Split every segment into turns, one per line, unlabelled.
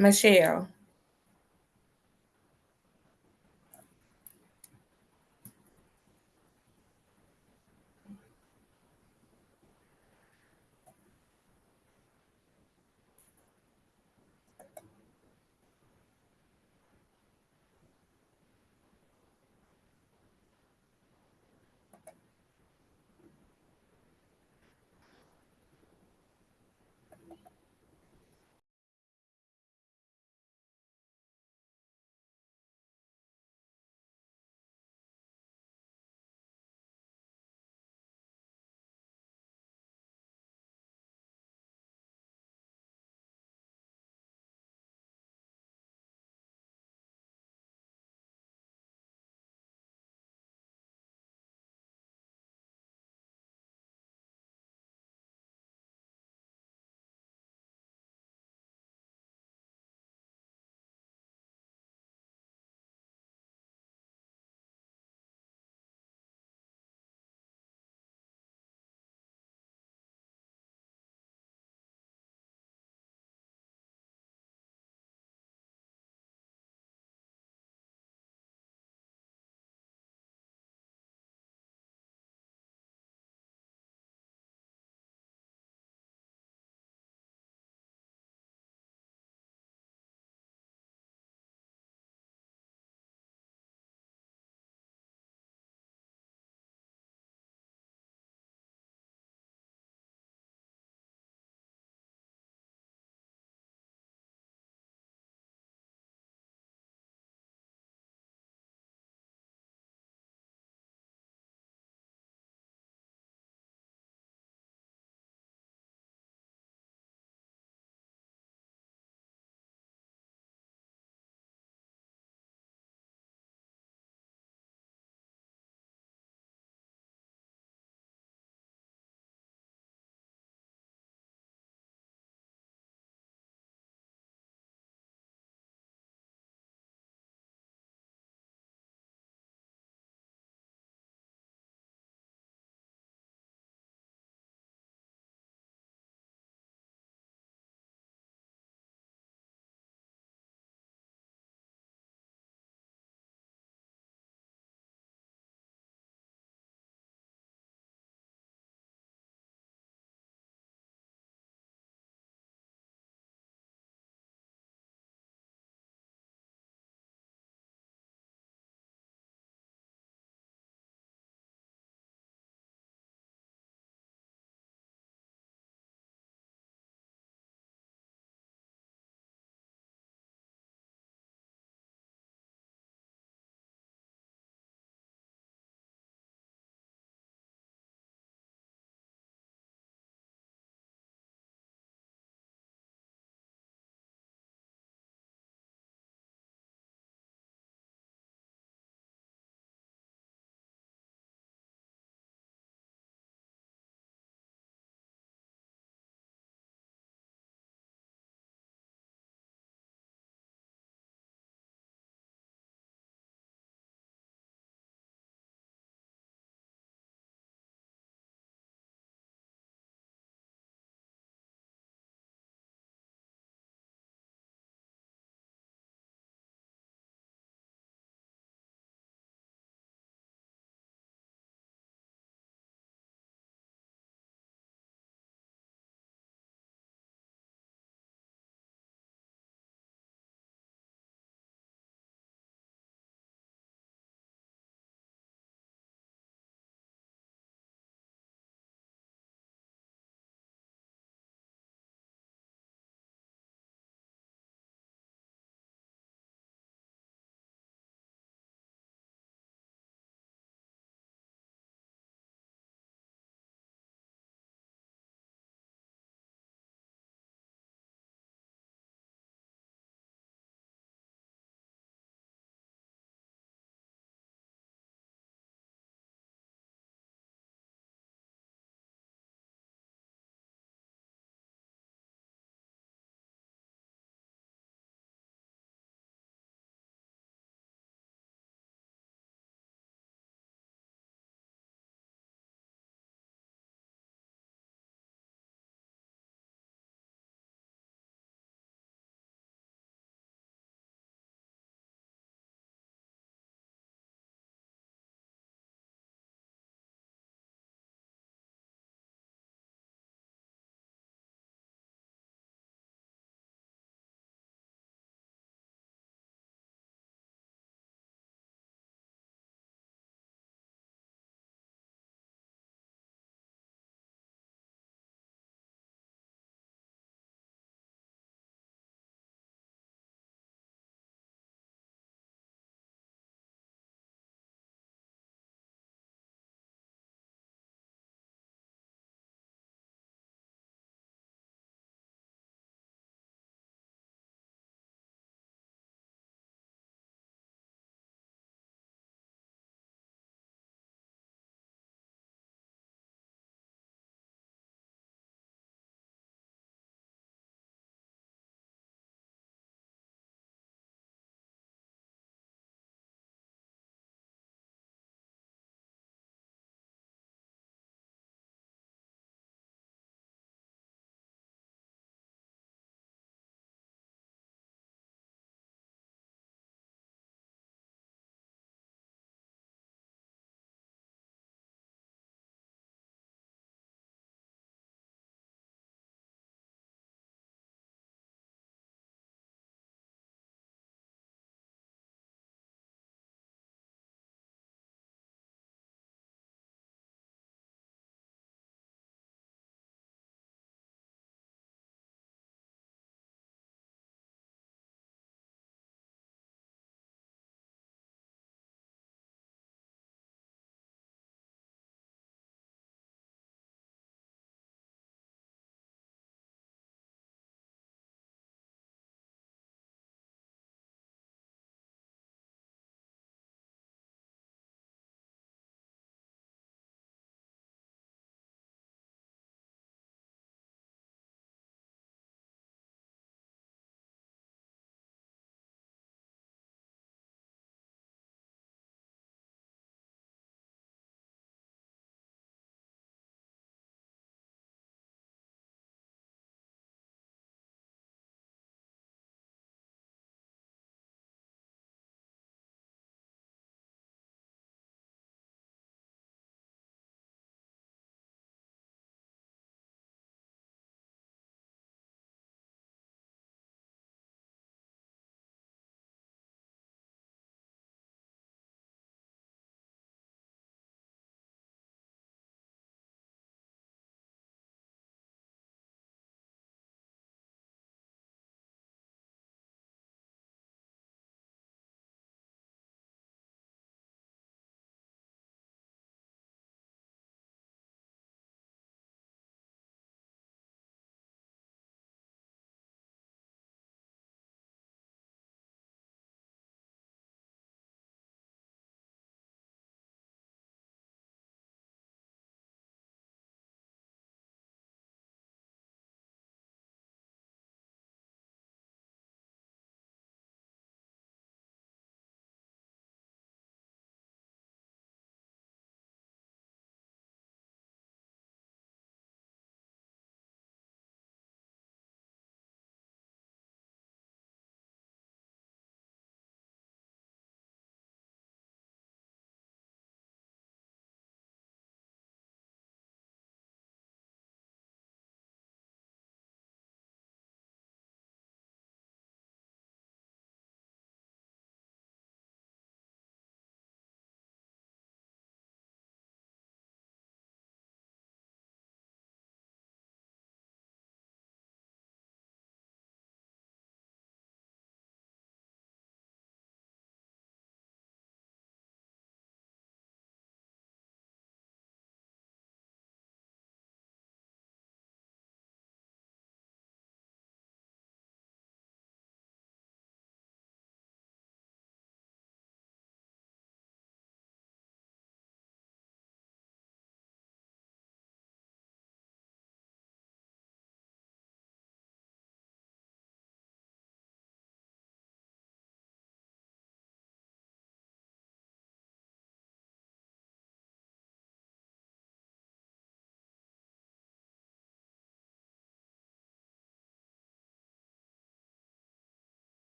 Michelle.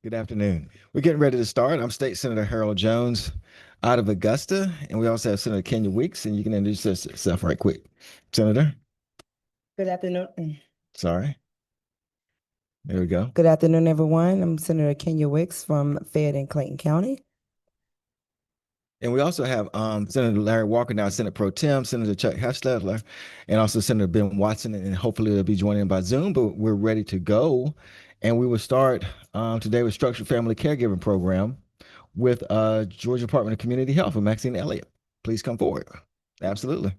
Good afternoon. We're getting ready to start. I'm State Senator Harold Jones out of Augusta, and we also have Senator Kenya Weeks, and you can introduce yourself right quick. Senator,
Good afternoon.
sorry. There we go.
Good afternoon, everyone. I'm Senator Kenya Wicks from Fayette and Clayton County.
And we also have Senator Larry Walker, now Senate Pro Tem, Senator Chuck Hofstadter, and also Senator Ben Watson, and hopefully they'll be joining by Zoom, but we're ready to go. And we will start today with Structured Family Caregiving Program with Georgia Department of Community Health with Maxine Elliott. Please come forward. Absolutely.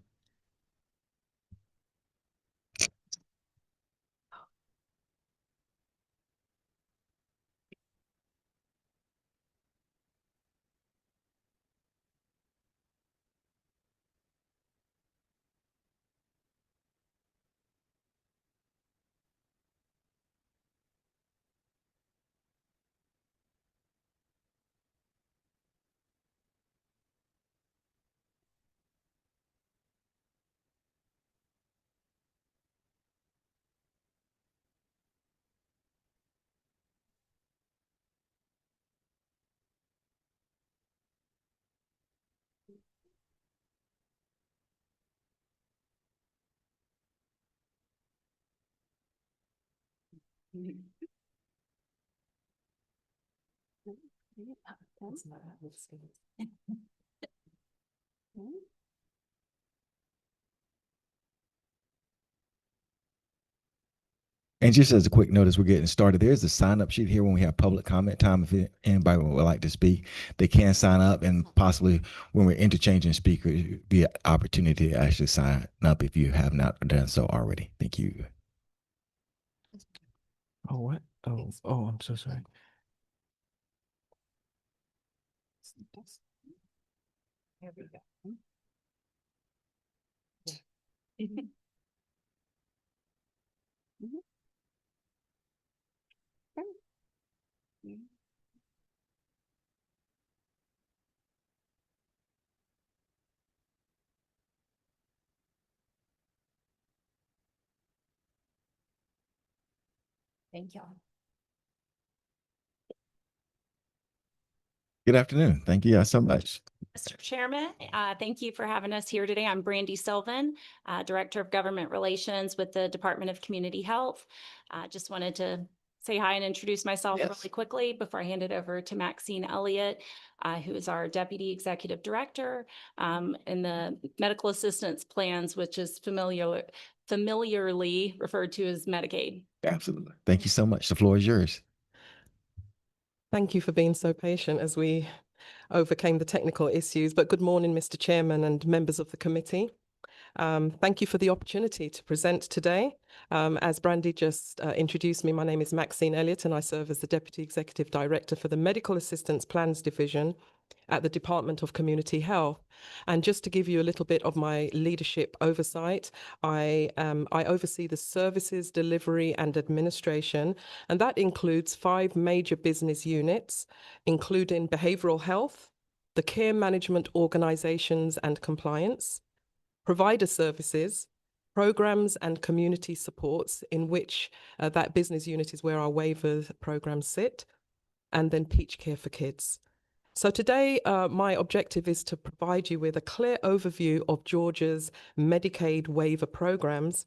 And just as a quick notice, we're getting started. There's a sign up sheet here when we have public comment time. If anybody would like to speak, they can sign up, and possibly when we're interchanging speakers, be an opportunity to actually sign up if you have not done so already. Thank you.
Oh, what? Oh, I'm so sorry.
There we go. Thank y'all.
Good afternoon. Thank you guys so much.
Mr. Chairman, thank you for having us here today. I'm Brandy Sylvan, Director of Government Relations with the Department of Community Health. Just wanted to say hi and introduce myself really quickly before I hand it over to Maxine Elliott, who is our Deputy Executive Director in the Medical Assistance Plans, which is familiarly referred to as Medicaid.
Absolutely. Thank you so much. The floor is yours.
Thank you for being so patient as we overcame the technical issues. But good morning, Mr. Chairman and members of the committee. Thank you for the opportunity to present today. As Brandy just introduced me, my name is Maxine Elliott, and I serve as the Deputy Executive Director for the Medical Assistance Plans Division at the Department of Community Health. And just to give you a little bit of my leadership oversight, I oversee the services delivery and administration, and that includes 5 major business units, including behavioral health, the care management organizations and compliance, provider services, programs and community supports, in which that business unit is where our waiver programs sit, and then Peach Care for Kids. So today, my objective is to provide you with a clear overview of Georgia's Medicaid waiver programs,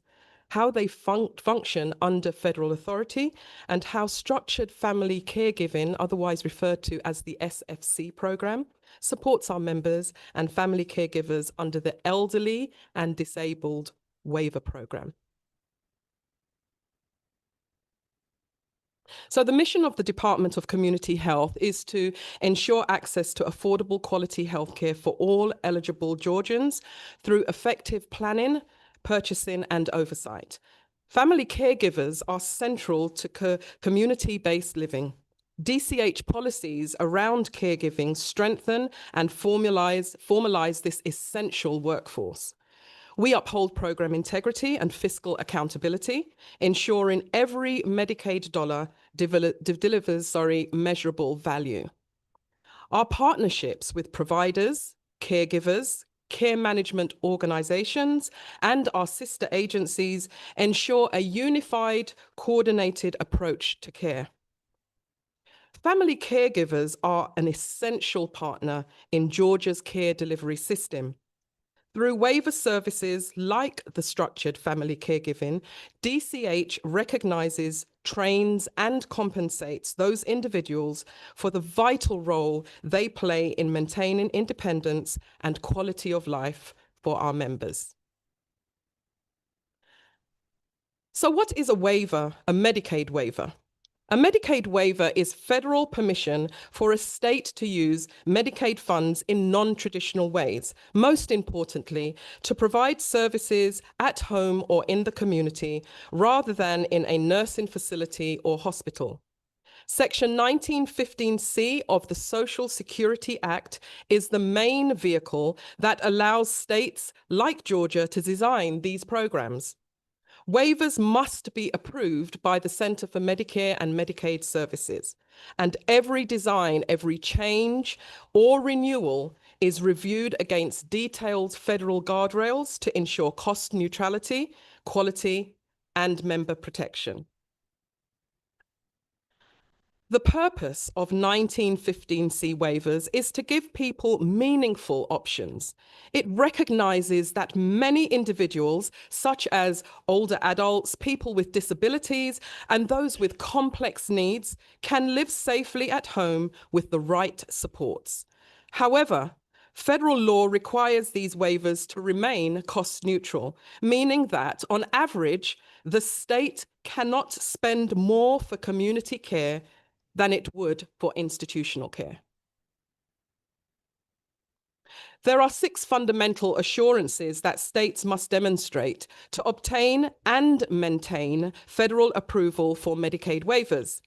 how they function under federal authority, and how structured family caregiving, otherwise referred to as the SFC program, supports our members and family caregivers under the Elderly and Disabled Waiver Program. So the mission of the Department of Community Health is to ensure access to affordable quality healthcare for all eligible Georgians through effective planning, purchasing, and oversight. Family caregivers are central to community-based living. DCH policies around caregiving strengthen and formalize this essential workforce. We uphold program integrity and fiscal accountability, ensuring every Medicaid dollar delivers measurable value. Our partnerships with providers, caregivers, care management organizations, and our sister agencies ensure a unified, coordinated approach to care. Family caregivers are an essential partner in Georgia's care delivery system. Through waiver services like the structured family caregiving, DCH recognizes, trains, and compensates those individuals for the vital role they play in maintaining independence and quality of life for our members. So what is a waiver, a Medicaid waiver? A Medicaid waiver is federal permission for a state to use Medicaid funds in non-traditional ways, most importantly, to provide services at home or in the community rather than in a nursing facility or hospital. Section 1915C of the Social Security Act is the main vehicle that allows states like Georgia to design these programs. Waivers must be approved by the Center for Medicare and Medicaid Services, and every design, every change or renewal is reviewed against detailed federal guardrails to ensure cost neutrality, quality, and member protection. The purpose of 1915C waivers is to give people meaningful options. It recognizes that many individuals, such as older adults, people with disabilities, and those with complex needs, can live safely at home with the right supports. However, federal law requires these waivers to remain cost neutral, meaning that, on average, the state cannot spend more for community care than it would for institutional care. There are 6 fundamental assurances that states must demonstrate to obtain and maintain federal approval for Medicaid waivers.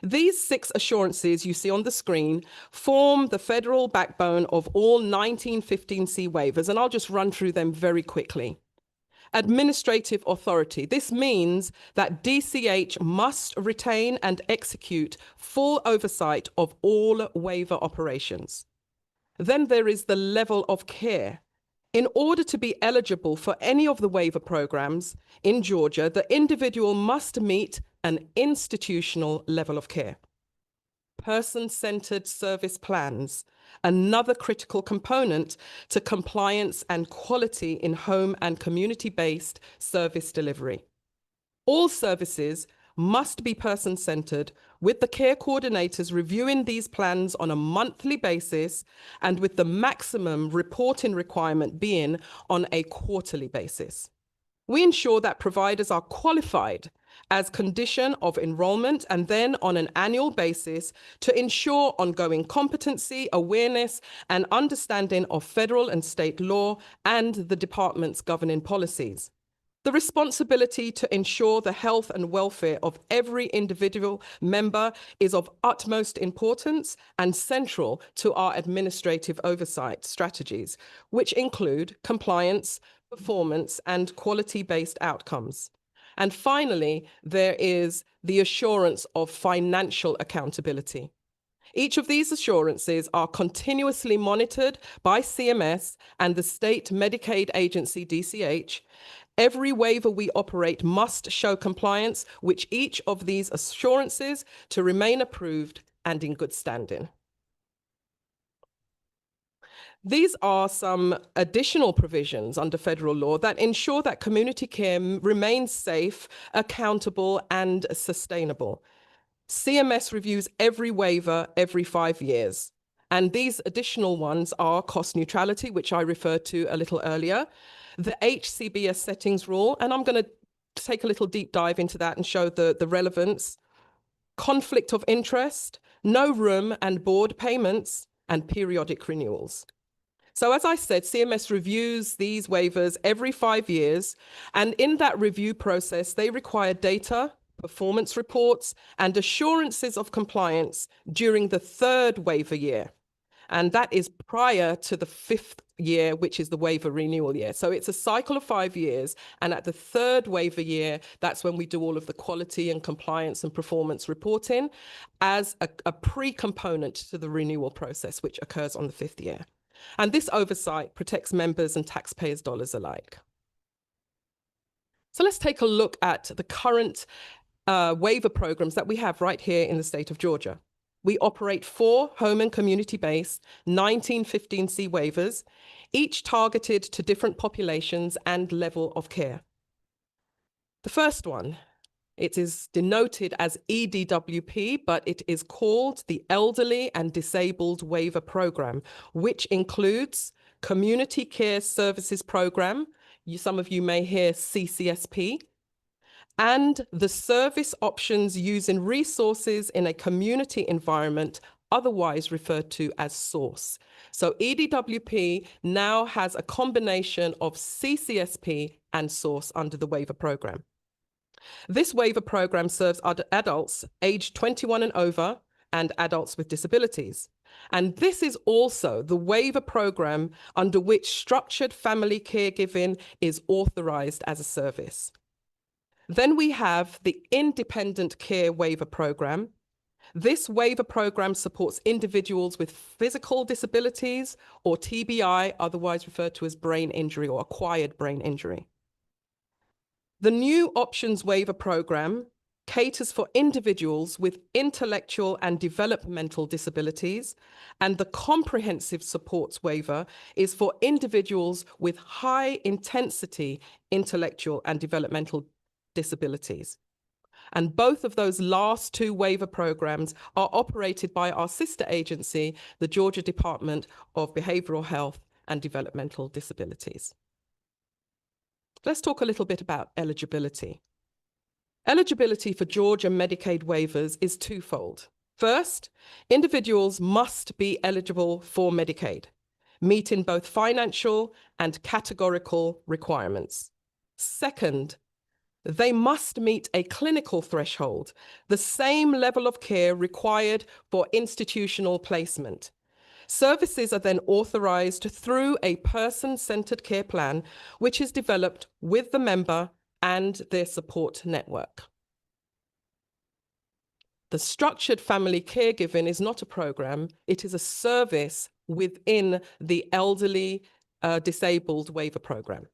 These 6 assurances you see on the screen form the federal backbone of all 1915C waivers, and I'll just run through them very quickly. Administrative authority. This means that DCH must retain and execute full oversight of all waiver operations. Then there is the level of care. In order to be eligible for any of the waiver programs in Georgia, the individual must meet an institutional level of care. Person-centered service plans, another critical component to compliance and quality in home and community-based service delivery. All services must be person-centered, with the care coordinators reviewing these plans on a monthly basis and with the maximum reporting requirement being on a quarterly basis. We ensure that providers are qualified as condition of enrollment and then on an annual basis to ensure ongoing competency, awareness, and understanding of federal and state law and the department's governing policies. The responsibility to ensure the health and welfare of every individual member is of utmost importance and central to our administrative oversight strategies, which include compliance, performance, and quality-based outcomes. And finally, there is the assurance of financial accountability. Each of these assurances are continuously monitored by CMS and the state Medicaid agency, DCH. Every waiver we operate must show compliance with each of these assurances to remain approved and in good standing. These are some additional provisions under federal law that ensure that community care remains safe, accountable, and sustainable. CMS reviews every waiver every 5 years. And these additional ones are cost neutrality, which I referred to a little earlier, the HCBS settings rule, and I'm going to take a little deep dive into that and show the relevance, conflict of interest, no room and board payments, and periodic renewals. So as I said, CMS reviews these waivers every 5 years, and in that review process, they require data, performance reports, and assurances of compliance during the 3rd waiver year. And that is prior to the 5th year, which is the waiver renewal year. So it's a cycle of 5 years. And at the 3rd waiver year, that's when we do all of the quality and compliance and performance reporting as a pre-component to the renewal process, which occurs on the 5th year. And this oversight protects members and taxpayers' dollars alike. So let's take a look at the current waiver programs that we have right here in the state of Georgia. we operate 4 home and community-based 1915C waivers, each targeted to different populations and level of care. The first one, it is denoted as EDWP, but it is called the Elderly and Disabled Waiver Program, which includes Community Care Services Program, some of you may hear CCSP, and the service options using resources in a community environment, otherwise referred to as SOURCE. So EDWP now has a combination of CCSP and SOURCE under the waiver program. This waiver program serves adults aged 21 and over and adults with disabilities. And this is also the waiver program under which structured family caregiving is authorized as a service. Then we have the Independent Care Waiver Program. This waiver program supports individuals with physical disabilities or TBI, otherwise referred to as brain injury or acquired brain injury. The new Options Waiver Program caters for individuals with intellectual and developmental disabilities, and the Comprehensive Supports Waiver is for individuals with high intensity intellectual and developmental disabilities. And both of those last 2 waiver programs are operated by our sister agency, the Georgia Department of Behavioral Health and Developmental Disabilities. Let's talk a little bit about eligibility. Eligibility for Georgia Medicaid waivers is twofold. First, individuals must be eligible for Medicaid, meeting both financial and categorical requirements. Second, they must meet a clinical threshold, the same level of care required for institutional placement. Services are then authorized through a person-centered care plan, which is developed with the member and their support network. The structured family caregiving is not a program, it is a service within the elderly disabled waiver program.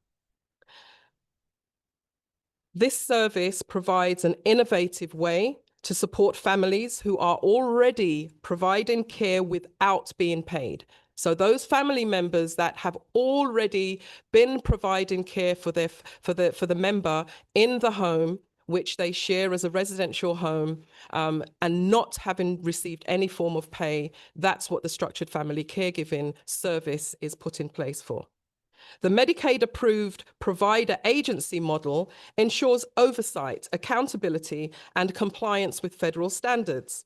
This service provides an innovative way to support families who are already providing care without being paid. So those family members that have already been providing care for the member in the home, which they share as a residential home, and not having received any form of pay, that's what the structured family caregiving service is put in place for. The Medicaid-approved provider agency model ensures oversight, accountability, and compliance with federal standards.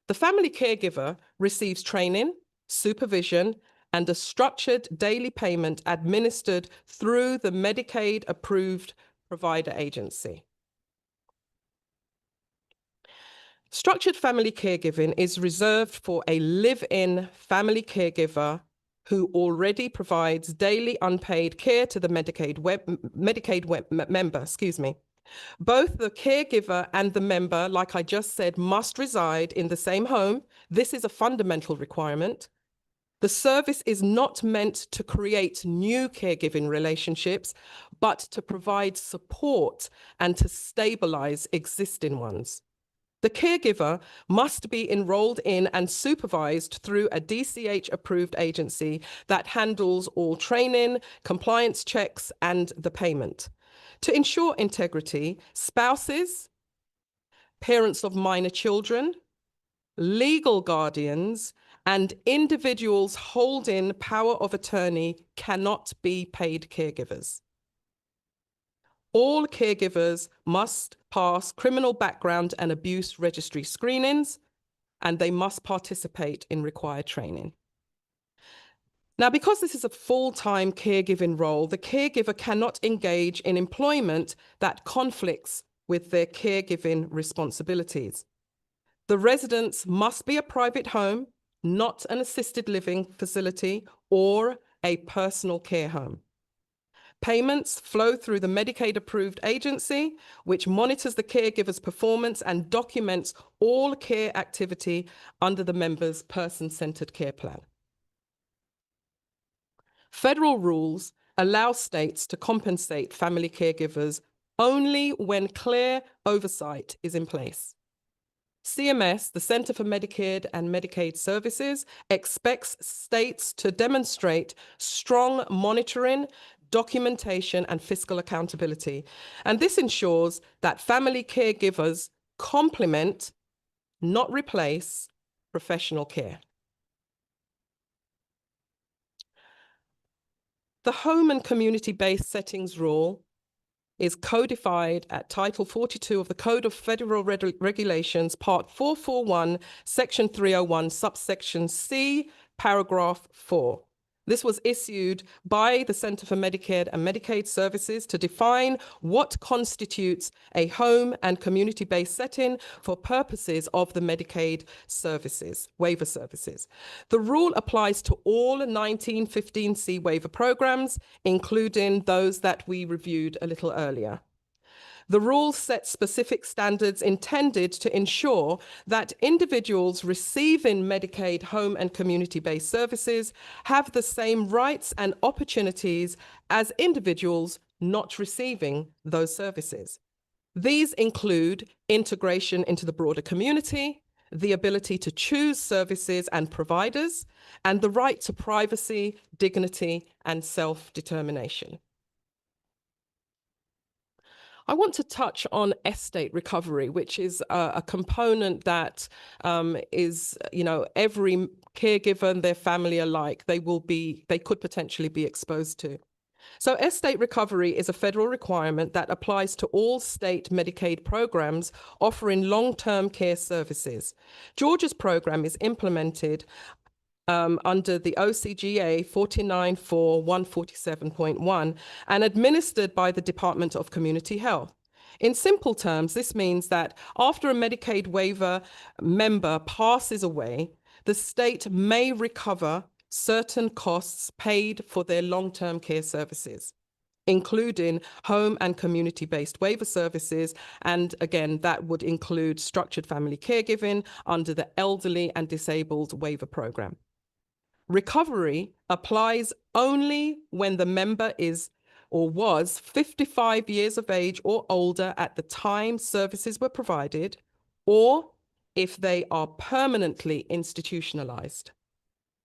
The family caregiver receives training, supervision, and a structured daily payment administered through the Medicaid-approved provider agency. Structured family caregiving is reserved for a live-in family caregiver who already provides daily unpaid care to the Medicaid member. Both the caregiver and the member, like I just said, must reside in the same home. This is a fundamental requirement. The service is not meant to create new caregiving relationships, but to provide support and to stabilize existing ones. The caregiver must be enrolled in and supervised through a DCH-approved agency that handles all training, compliance checks, and the payment. To ensure integrity, spouses, parents of minor children, legal guardians, and individuals holding power of attorney cannot be paid caregivers. All caregivers must pass criminal background and abuse registry screenings, and they must participate in required training. Now, because this is a full-time caregiving role, the caregiver cannot engage in employment that conflicts with their caregiving responsibilities. The residence must be a private home, not an assisted living facility or a personal care home. Payments flow through the Medicaid-approved agency, which monitors the caregiver's performance and documents all care activity under the member's person-centered care plan. Federal rules allow states to compensate family caregivers only when clear oversight is in place. CMS, the Center for Medicare and Medicaid Services, expects states to demonstrate strong monitoring, documentation, and fiscal accountability. And this ensures that family caregivers complement, not replace, professional care. The home and community-based settings rule is codified at Title 42 of the Code of Federal Regulations, Part 441, Section 301, subsection C, paragraph 4. This was issued by the Center for Medicare and Medicaid Services to define what constitutes a home and community-based setting for purposes of the Medicaid services, waiver services. The rule applies to all 1915C waiver programs, including those that we reviewed a little earlier. The rule sets specific standards intended to ensure that individuals receiving Medicaid home and community-based services have the same rights and opportunities as individuals not receiving those services. These include integration into the broader community, the ability to choose services and providers, and the right to privacy, dignity, and self-determination. I want to touch on estate recovery, which is a component that is, every caregiver and their family alike, they could potentially be exposed to. So estate recovery is a federal requirement that applies to all state Medicaid programs offering long-term care services. Georgia's program is implemented under the OCGA 494147.1 and administered by the Department of Community Health. In simple terms, this means that after a Medicaid waiver member passes away, the state may recover certain costs paid for their long-term care services, including home and community-based waiver services. And again, that would include structured family caregiving under the Elderly and Disabled Waiver Program. Recovery applies only when the member is or was 55 years of age or older at the time services were provided, or if they are permanently institutionalized.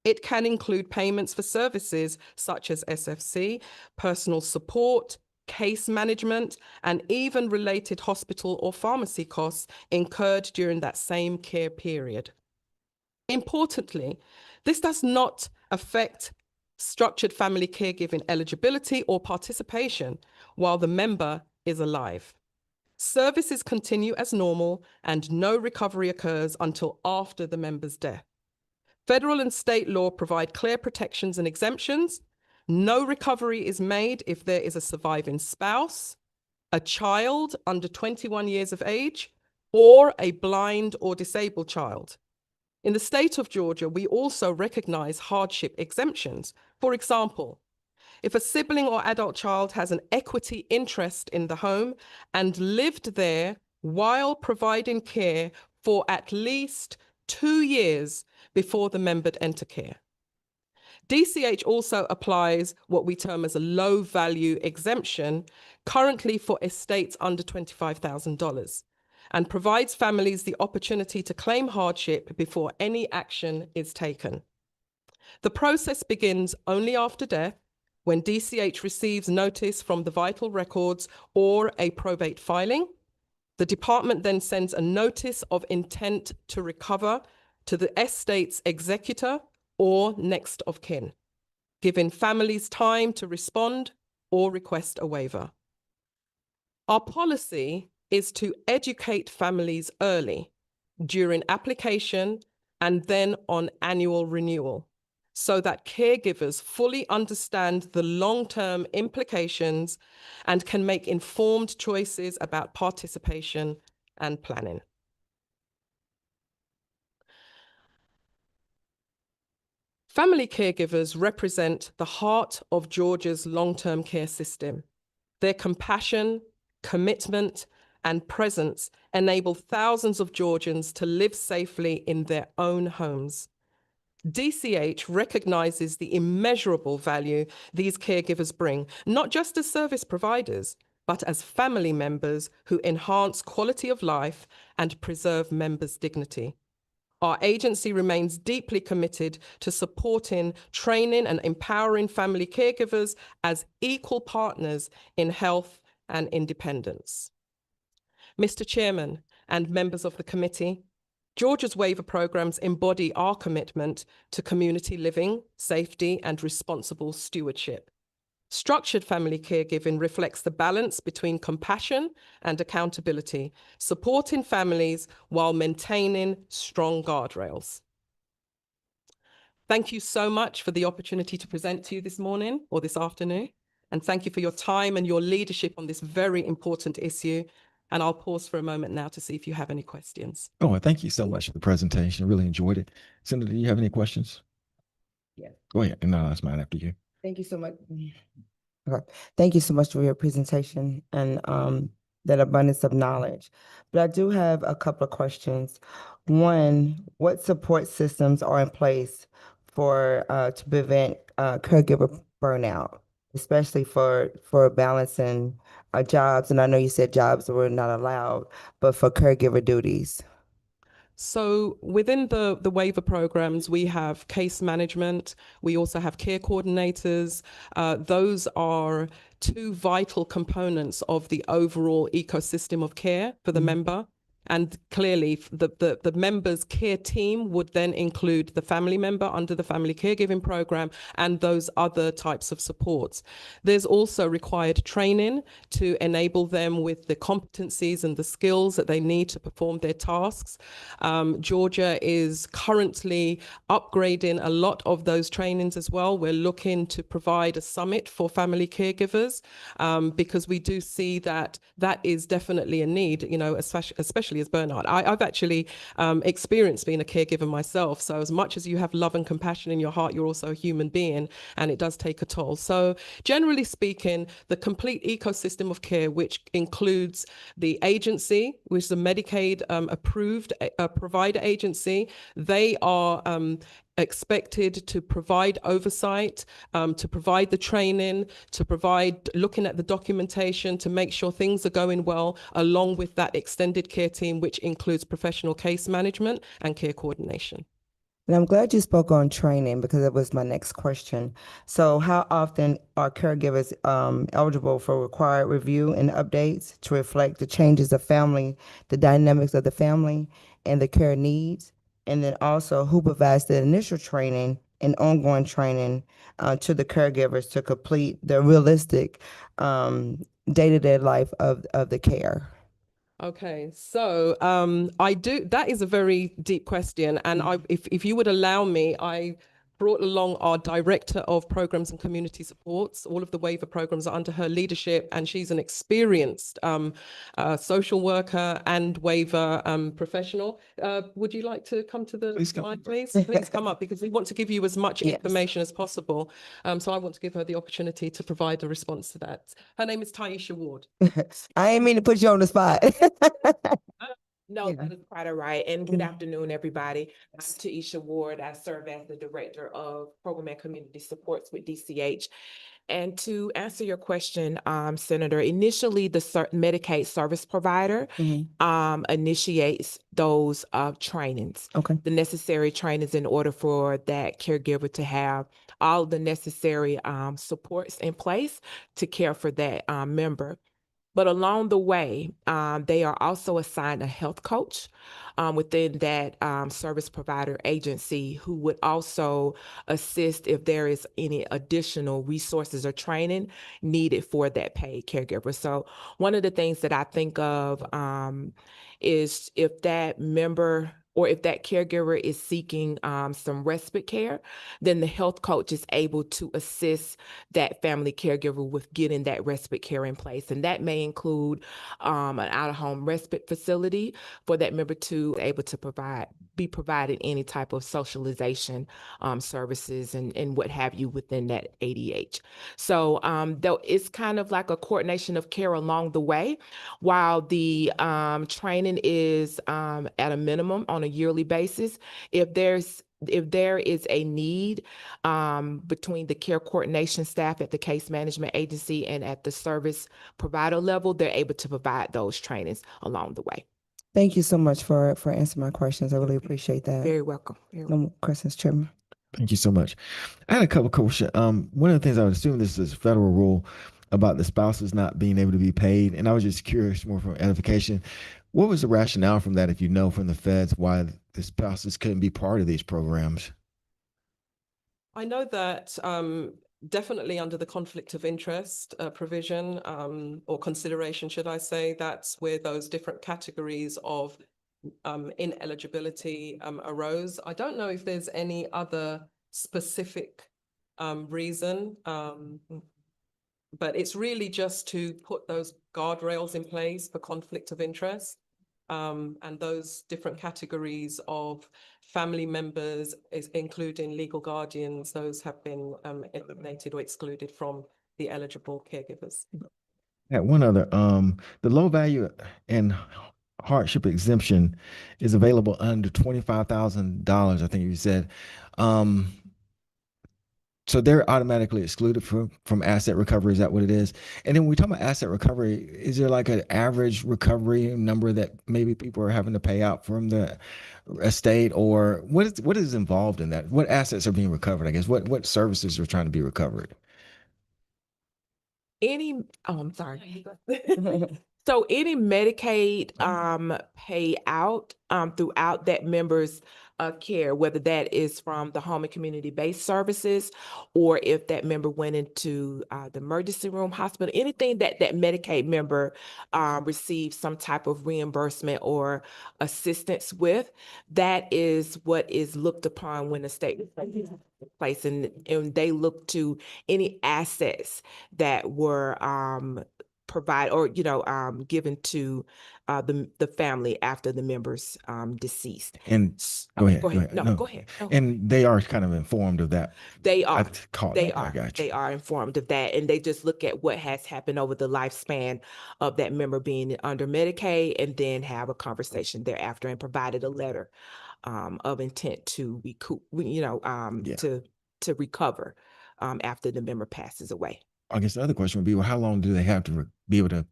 It can include payments for services such as SFC, personal support, case management, and even related hospital or pharmacy costs incurred during that same care period. Importantly, this does not affect structured family caregiving eligibility or participation while the member is alive. Services continue as normal and no recovery occurs until after the member's death. Federal and state law provide clear protections and exemptions. No recovery is made if there is a surviving spouse, a child under 21 years of age, or a blind or disabled child. In the state of Georgia, we also recognize hardship exemptions. For example, if a sibling or adult child has an equity interest in the home and lived there while providing care for at least 2 years before the member entered care. DCH also applies what we term as a low value exemption, currently for estates under $25,000. And provides families the opportunity to claim hardship before any action is taken. The process begins only after death, when DCH receives notice from the vital records or a probate filing. The department then sends a notice of intent to recover to the estate's executor or next of kin, giving families time to respond or request a waiver. Our policy is to educate families early, during application, and then on annual renewal, so that caregivers fully understand the long-term implications and can make informed choices about participation and planning. Family caregivers represent the heart of Georgia's long-term care system. Their compassion, commitment, and presence enable thousands of Georgians to live safely in their own homes. DCH recognizes the immeasurable value these caregivers bring, not just as service providers, but as family members who enhance quality of life and preserve members' dignity. Our agency remains deeply committed to supporting, training, and empowering family caregivers as equal partners in health and independence. Mr. Chairman and members of the committee, Georgia's waiver programs embody our commitment to community living, safety, and responsible stewardship. Structured family caregiving reflects the balance between compassion and accountability, supporting families while maintaining strong guardrails. Thank you so much for the opportunity to present to you this morning or this afternoon. And thank you for your time and your leadership on this very important issue. And I'll pause for a moment now to see if you have any questions.
Oh, thank you so much for the presentation. Really enjoyed it. Senator, do you have any questions?
Yes.
Go ahead. And that's mine after you.
Thank you so much. Okay. Thank you so much for your presentation and that abundance of knowledge. But I do have a couple of questions. One, what support systems are in place for to prevent caregiver burnout, especially for balancing jobs? And I know you said jobs were not allowed, but for caregiver duties.
So within the waiver programs, we have case management. We also have care coordinators. Those are two vital components of the overall ecosystem of care for the member. And clearly, the member's care team would then include the family member under the family caregiving program and those other types of supports. There's also required training to enable them with the competencies and the skills that they need to perform their tasks. Georgia is currently upgrading a lot of those trainings as well. We're looking to provide a summit for family caregivers because we do see that that is definitely a need, you know, especially as burnout. I've actually experienced being a caregiver myself. So as much as you have love and compassion in your heart, you're also a human being, and it does take a toll. So generally speaking, the complete ecosystem of care, which includes the agency, which is a Medicaid approved provider agency, they are expected to provide oversight, to provide the training, to provide looking at the documentation to make sure things are going well, along with that extended care team, which includes professional case management and care coordination.
And I'm glad you spoke on training because that was my next question. So how often are caregivers eligible for required review and updates to reflect the changes of family, the dynamics of the family and the care needs? And then also who provides the initial training and ongoing training to the caregivers to complete the realistic day-to-day life of the care?
Okay, so that is a very deep question. And if you would allow me, I brought along our Director of Programs and Community Supports. All of the waiver programs are under her leadership, and she's an experienced social worker and waiver professional. Would you like to come to the slide, please? Please come up, because we want to give you as much information as possible. So I want to give her the opportunity to provide a response to that. Her name is Taisha Ward.
I ain't mean to put you on the spot.
No,
Yeah.
that is quite all right. And good afternoon, everybody. I'm Taisha Ward. I serve as the Director of Program and Community Supports with DCH. And to answer your question, Senator, initially the Medicaid service provider initiates those trainings,
Okay.
the necessary trainings in order for that caregiver to have all the necessary supports in place to care for that member. But along the way, they are also assigned a health coach within that service provider agency who would also assist if there is any additional resources or training needed for that paid caregiver. So one of the things that I think of is if that member or if that caregiver is seeking some respite care, then the health coach is able to assist that family caregiver with getting that respite care in place. And that may include an out-of-home respite facility for that member to be able to be provided any type of socialization services and what have you within that ADH. So though it's kind of like a coordination of care along the way, while the training is at a minimum on a yearly basis. If there's if there is a need between the care coordination staff at the case management agency and at the service provider level, they're able to provide those trainings along the way.
Thank you so much for answering my questions. I really appreciate that.
Very welcome. Very
No
welcome.
more questions, Chairman.
Thank you so much. I had a couple questions. One of the things I would assume this is federal rule about the spouses not being able to be paid, and I was just curious, more from edification, what was the rationale from that, if you know from the feds, why the spouses couldn't be part of these programs?
I know that definitely under the conflict of interest provision or consideration, should I say, that's where those different categories of ineligibility arose. I don't know if there's any other specific reason, but it's really just to put those guardrails in place for conflict of interest. And those different categories of family members, including legal guardians, those have been eliminated or excluded from the eligible caregivers.
At one other, the low value and hardship exemption is available under $25,000. I think you said. So they're automatically excluded from asset recovery. Is that what it is? And then when we talk about asset recovery, is there like an average recovery number that maybe people are having to pay out from the estate, or what is involved in that? What assets are being recovered? I guess what services are trying to be recovered?
I'm sorry. So any Medicaid payout throughout that member's care, whether that is from the home and community-based services, or if that member went into the emergency room, hospital, anything that Medicaid member receives some type of reimbursement or assistance with, that is what is looked upon when the state place, and they look to any assets that were provide or given to the family after the member's deceased.
And go ahead.
No, go ahead. No.
And they are kind of informed of that.
They are.
I got you.
They are informed of that, and they just look at what has happened over the lifespan of that member being under Medicaid, and then have a conversation thereafter, and provided a letter of intent to recoup, to recover after the member passes away.
I guess the other question would be, well, how long do they have to be able to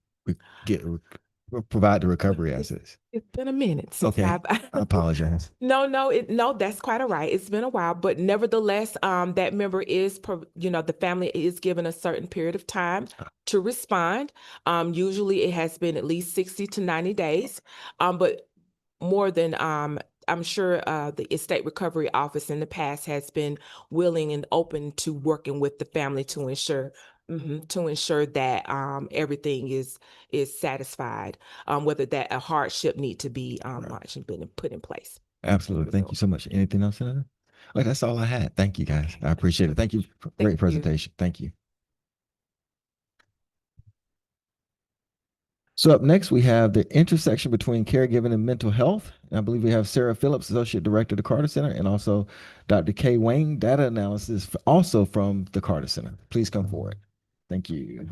provide the recovery assets?
It's been a minute since
Okay, I apologize.
No, that's quite all right. It's been a while, but nevertheless, that member is, the family is given a certain period of time to respond. Usually it has been at least 60 to 90 days, but more than, I'm sure the Estate Recovery Office in the past has been willing and open to working with the family to ensure that everything is satisfied, whether that a hardship need to be actually been put in place.
Absolutely. Thank you so much. Anything else, Senator? Well, that's all I had. Thank you, guys. I appreciate it. Thank you. Great presentation. Thank you. So up next, we have the intersection between caregiving and mental health. And I believe we have Sarah Phillips, Associate Director of the Carter Center, and also Dr. Kay Wayne, Data Analysis, also from the Carter Center. Please come forward. Thank you.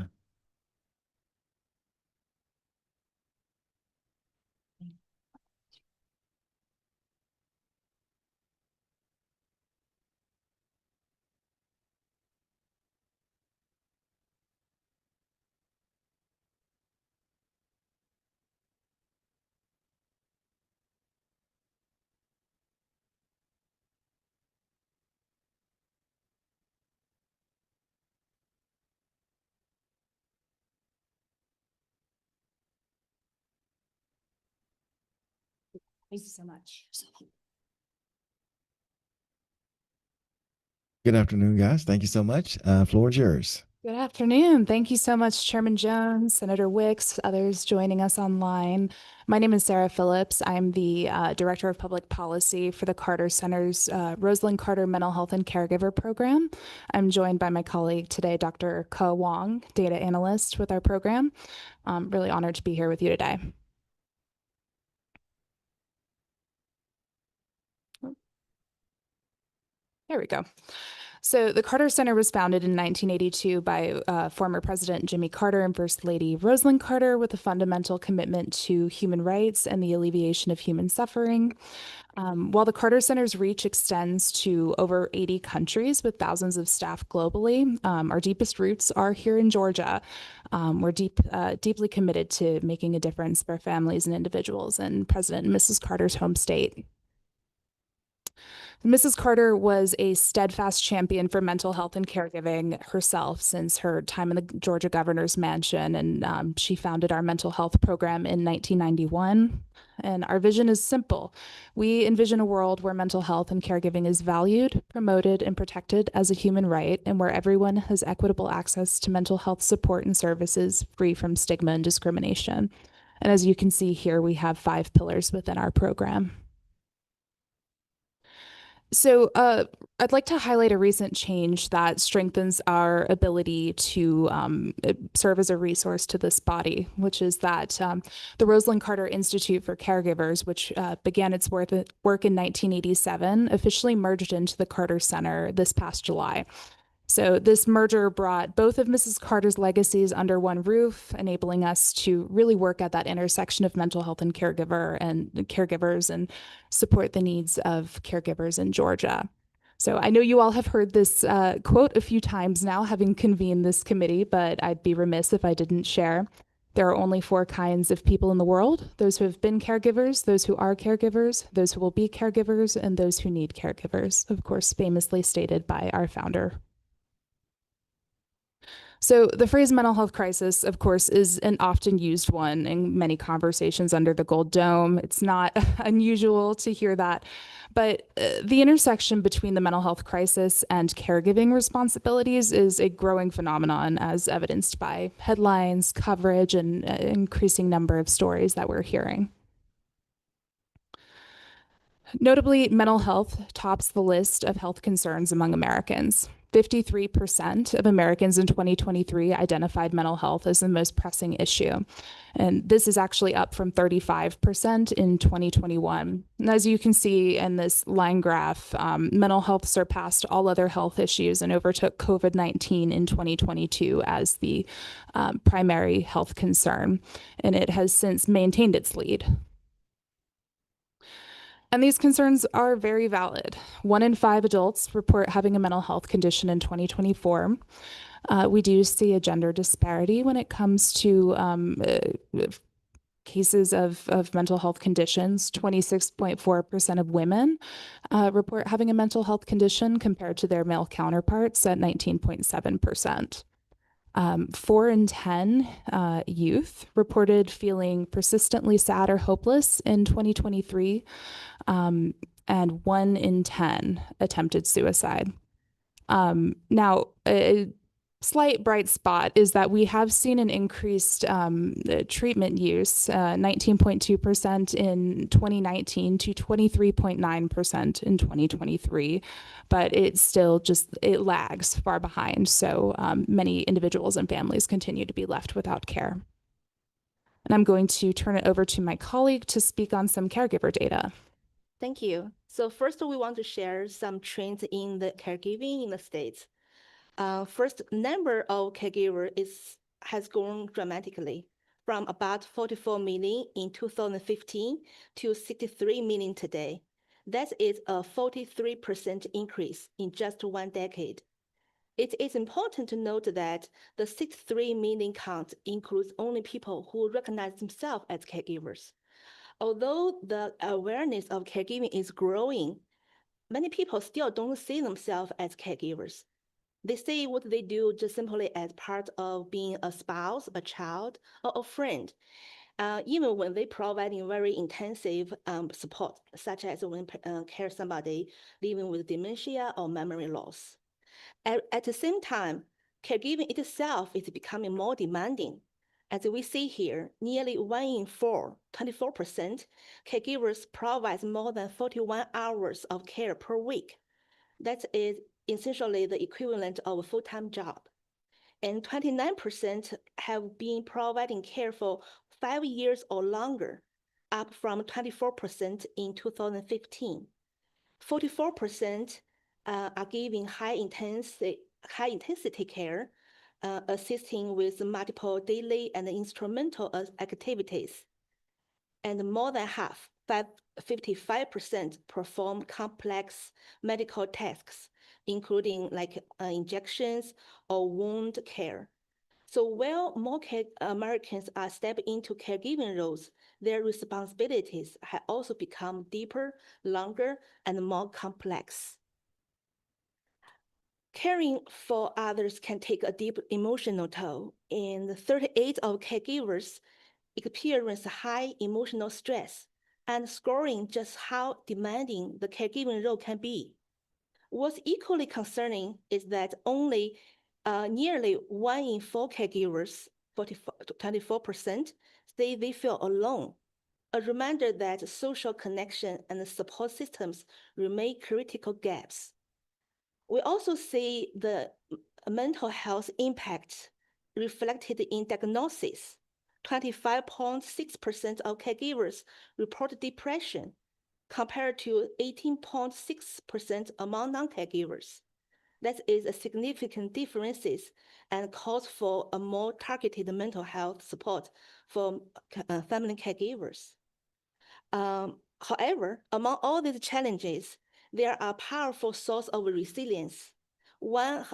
Thank you so much.
Good afternoon, guys. Thank you so much. Floor is yours.
Good afternoon. Thank you so much, Chairman Jones, Senator Wicks, others joining us online. My name is Sarah Phillips. I'm the Director of Public Policy for the Carter Center's Rosalind Carter Mental Health and Caregiver Program. I'm joined by my colleague today, Dr. Ke Wong, Data Analyst with our program. I'm really honored to be here with you today. There we go. So the Carter Center was founded in 1982 by former President Jimmy Carter and First Lady Rosalind Carter with a fundamental commitment to human rights and the alleviation of human suffering. While the Carter Center's reach extends to over 80 countries with thousands of staff globally, our deepest roots are here in Georgia. We're deeply committed to making a difference for families and individuals in President and Mrs. Carter's home state. Mrs. Carter was a steadfast champion for mental health and caregiving herself since her time in the Georgia governor's mansion, and she founded our mental health program in 1991. And our vision is simple. We envision a world where mental health and caregiving is valued, promoted, and protected as a human right, and where everyone has equitable access to mental health support and services free from stigma and discrimination. And as you can see here, we have 5 pillars within our program. So I'd like to highlight a recent change that strengthens our ability to serve as a resource to this body, which is that the Rosalind Carter Institute for Caregivers, which began its work in 1987, officially merged into the Carter Center this past July. So this merger brought both of Mrs. Carter's legacies under one roof, enabling us to really work at that intersection of mental health and caregivers and support the needs of caregivers in Georgia. So I know you all have heard this quote a few times now, having convened this committee, but I'd be remiss if I didn't share. There are only 4 kinds of people in the world: those who have been caregivers, those who are caregivers, those who will be caregivers, and those who need caregivers, of course, famously stated by our founder. So the phrase mental health crisis, of course, is an often used one in many conversations under the Gold Dome. It's not unusual to hear that. But the intersection between the mental health crisis and caregiving responsibilities is a growing phenomenon, as evidenced by headlines, coverage, and an increasing number of stories that we're hearing. Notably, mental health tops the list of health concerns among Americans. 53% of Americans in 2023 identified mental health as the most pressing issue. And this is actually up from 35% in 2021. And as you can see in this line graph, mental health surpassed all other health issues and overtook COVID-19 in 2022 as the primary health concern. And it has since maintained its lead. And these concerns are very valid. 1 in 5 adults report having a mental health condition in 2024. We do see a gender disparity when it comes to cases of mental health conditions. 26.4% of women report having a mental health condition compared to their male counterparts at 19.7%. 4 in 10 youth reported feeling persistently sad or hopeless in 2023, and 1 in 10 attempted suicide. Now, a slight bright spot is that we have seen an increased treatment use, 19.2% in 2019 to 23.9% in 2023, but it still it lags far behind. So many individuals and families continue to be left without care. And I'm going to turn it over to my colleague to speak on some caregiver data.
Thank you. So first, we want to share some trends in the caregiving in the States. First, number of caregivers has grown dramatically from about 44 million in 2015 to 63 million today. That is a 43% increase in just 1 decade. It is important to note that the 63 million count includes only people who recognize themselves as caregivers. Although the awareness of caregiving is growing, many people still don't see themselves as caregivers. They see what they do just simply as part of being a spouse, a child, or a friend, even when they providing very intensive support, such as when care somebody living with dementia or memory loss. At the same time, caregiving itself is becoming more demanding. As we see here, nearly 1 in 4, 24%, caregivers provide more than 41 hours of care per week. That is essentially the equivalent of a full-time job. And 29% have been providing care for 5 years or longer, up from 24% in 2015. 44% are giving high intensity care, assisting with multiple daily and instrumental activities. And more than half, 55%, perform complex medical tasks, including like injections or wound care. So while more Americans are stepping into caregiving roles, their responsibilities have also become deeper, longer, and more complex. Caring for others can take a deep emotional toll, and 38 of caregivers experience high emotional stress, and scoring just how demanding the caregiving role can be. What's equally concerning is that only nearly 1 in 4 caregivers, 24%, say they feel alone. A reminder that social connection and support systems remain critical gaps. We also see the mental health impact reflected in diagnosis. 25.6% of caregivers report depression, compared to 18.6% among non-caregivers. That is a significant differences and calls for a more targeted mental health support for family caregivers. However, among all these challenges, there are powerful source of resilience. One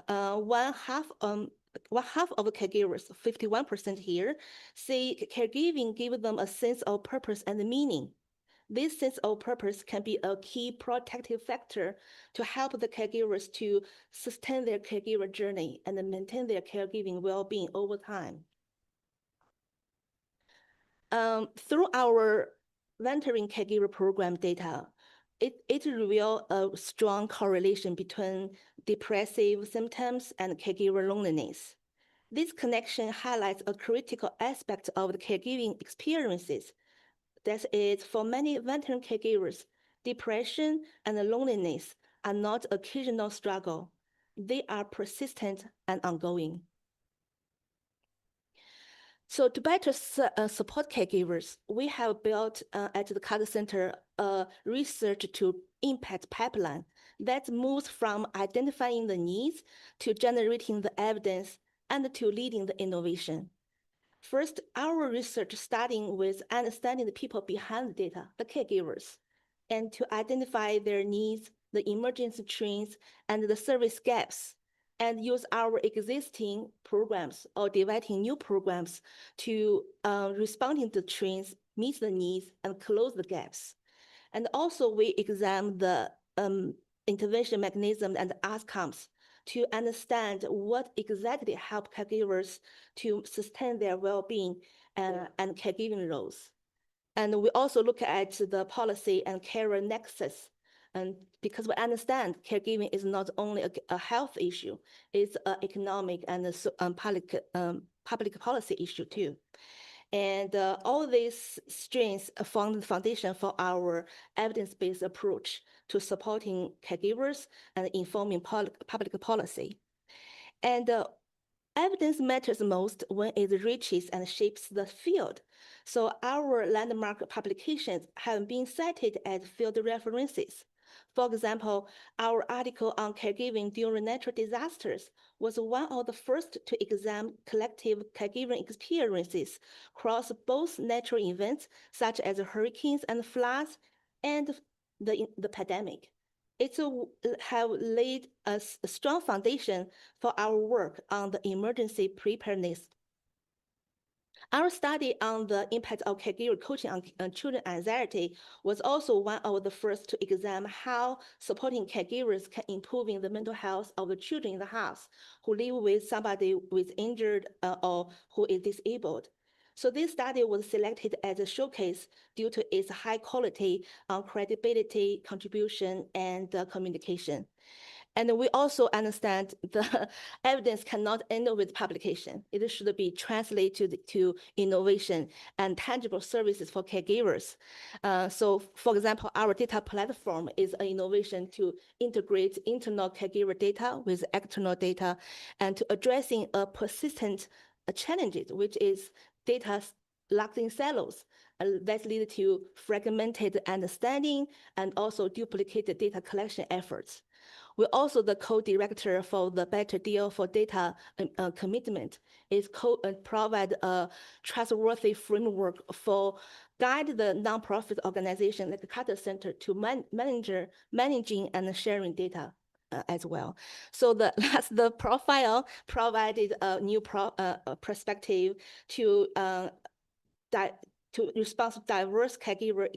half of caregivers, 51% here, say caregiving gives them a sense of purpose and meaning. This sense of purpose can be a key protective factor to help the caregivers to sustain their caregiver journey and maintain their caregiving well-being over time. Through our mentoring caregiver program data, it revealed a strong correlation between depressive symptoms and caregiver loneliness. This connection highlights a critical aspect of the caregiving experiences. That is, for many veteran caregivers, depression and loneliness are not occasional struggle. They are persistent and ongoing. So to better support caregivers, we have built at the Carter Center a research to impact pipeline that moves from identifying the needs to generating the evidence and to leading the innovation. First, our research starting with understanding the people behind the data, the caregivers, and to identify their needs, the emergency trends, and the service gaps, and use our existing programs or developing new programs to responding to trends, meet the needs, and close the gaps. And also we examine the intervention mechanism and outcomes to understand what exactly help caregivers to sustain their well-being and caregiving roles. And we also look at the policy and care nexus, and because we understand caregiving is not only a health issue, it's an economic and public policy issue too. And all these strengths form the foundation for our evidence-based approach to supporting caregivers and informing public policy. And evidence matters most when it reaches and shapes the field. So our landmark publications have been cited as field references. For example, our article on caregiving during natural disasters was one of the first to examine collective caregiving experiences across both natural events such as hurricanes and floods and the pandemic. It have laid a strong foundation for our work on the emergency preparedness. Our study on the impact of caregiver coaching on children anxiety was also one of the first to examine how supporting caregivers can improve the mental health of the children in the house who live with somebody with injured or who is disabled. So this study was selected as a showcase due to its high quality on credibility, contribution, and communication. And we also understand the evidence cannot end with publication. It should be translated to innovation and tangible services for caregivers. So for example, our data platform is an innovation to integrate internal caregiver data with external data and to addressing a persistent challenges, which is data locked in silos that lead to fragmented understanding and also duplicated data collection efforts. We're also the co-director for the Better Deal for Data commitment. Is provide a trustworthy framework for guide the nonprofit organization like the Carter Center to managing and sharing data as well. So the profile provided a new perspective to respond to diverse caregiver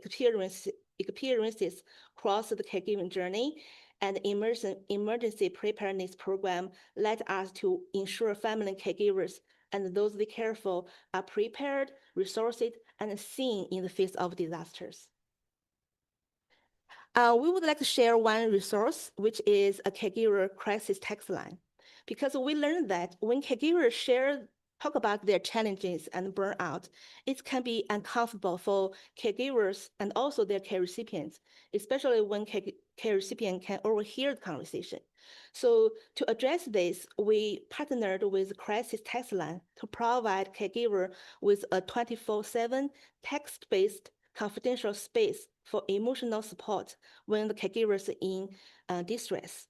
experiences across the caregiving journey, and emergency preparedness program led us to ensure family caregivers and those they care for are prepared, resourced, and seen in the face of disasters. We would like to share one resource, which is a caregiver crisis text line, because we learned that when caregivers talk about their challenges and burnout, it can be uncomfortable for caregivers and also their care recipients, especially when care recipient can overhear the conversation. So to address this, we partnered with Crisis Text Line to provide caregiver with a 24/7 text-based confidential space for emotional support when the caregiver is in distress.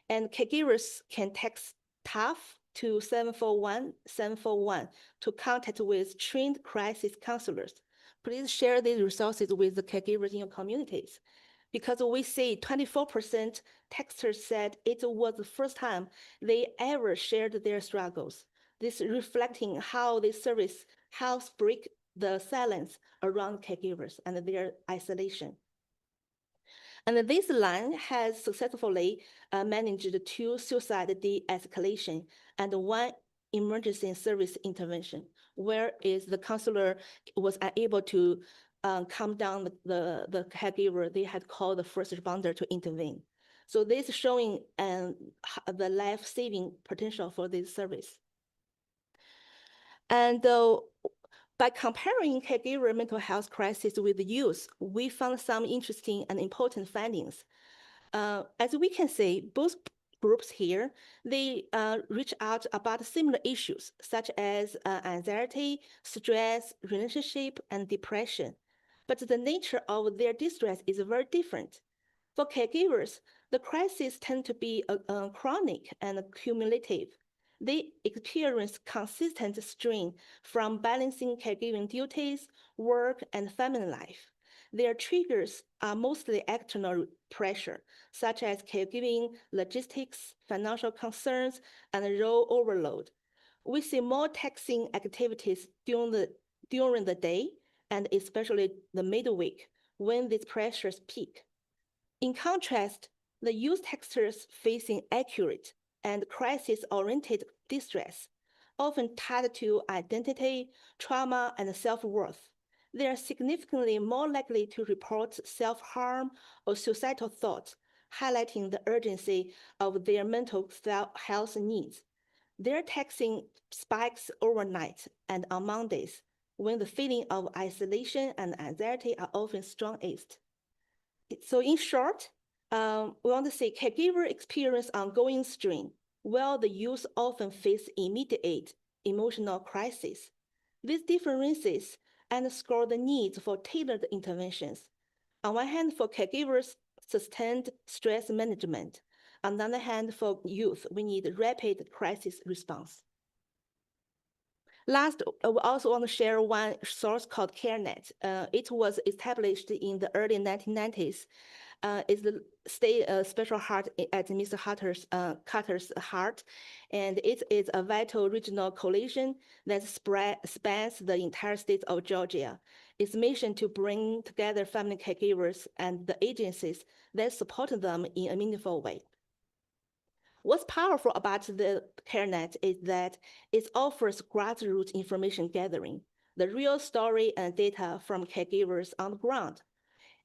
And caregivers can text TAF to 741-741 to contact with trained crisis counselors. Please share these resources with the caregivers in your communities, because we see 24% texters said it was the first time they ever shared their struggles. This reflecting how this service helps break the silence around caregivers and their isolation. And this line has successfully managed 2 suicide de-escalation and 1 emergency service intervention, whereas the counselor was unable to calm down the caregiver. They had called the first responder to intervene. So this is showing the life-saving potential for this service. And by comparing caregiver mental health crisis with youth, we found some interesting and important findings. As we can see, both groups here, they reach out about similar issues, such as anxiety, stress, relationship, and depression. But the nature of their distress is very different. For caregivers, the crises tend to be chronic and cumulative. They experience consistent strain from balancing caregiving duties, work, and family life. Their triggers are mostly external pressure, such as caregiving, logistics, financial concerns, and role overload. We see more taxing activities during the day, and especially the midweek, when these pressures peak. In contrast, the youth texters facing accurate and crisis-oriented distress, often tied to identity, trauma, and self-worth. They are significantly more likely to report self-harm or suicidal thoughts, highlighting the urgency of their mental health needs. Their texting spikes overnight and on Mondays, when the feeling of isolation and anxiety are often strongest. So in short, we want to say caregiver experience ongoing strain, while the youth often face immediate emotional crisis. These differences underscore the need for tailored interventions. On one hand, for caregivers, sustained stress management. On the other hand, for youth, we need rapid crisis response. Last, we also want to share one source called CareNet. It was established in the early 1990s. It's the state special heart at Mr. Carter's heart, and it is a vital regional coalition that spans the entire state of Georgia. Its mission to bring together family caregivers and the agencies that support them in a meaningful way. What's powerful about the CareNet is that it offers grassroots information gathering, the real story and data from caregivers on the ground.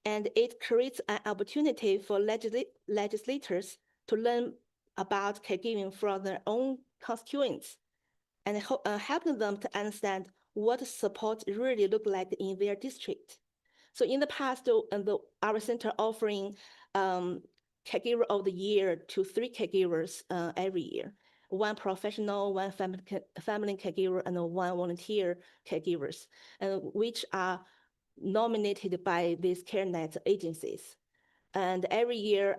And it creates an opportunity for legislators to learn about caregiving from their own constituents and helping them to understand what support really look like in their district. So in the past, our center offering Caregiver of the Year to 3 caregivers every year. 1 professional, 1 family caregiver, and 1 volunteer caregivers, which are nominated by these CareNet agencies. And every year,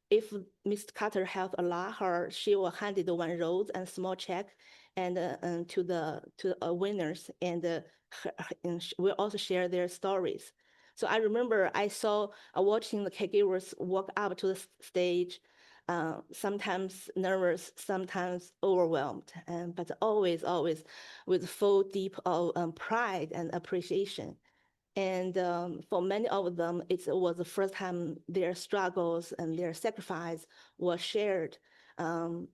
if Ms. Carter have allowed her, she will hand it one rose and small check and to the winners, and will also share their stories. So I remember I saw watching the caregivers walk up to the stage, sometimes nervous, sometimes overwhelmed, but always with full deep of pride and appreciation. And for many of them, it was the first time their struggles and their sacrifice was shared and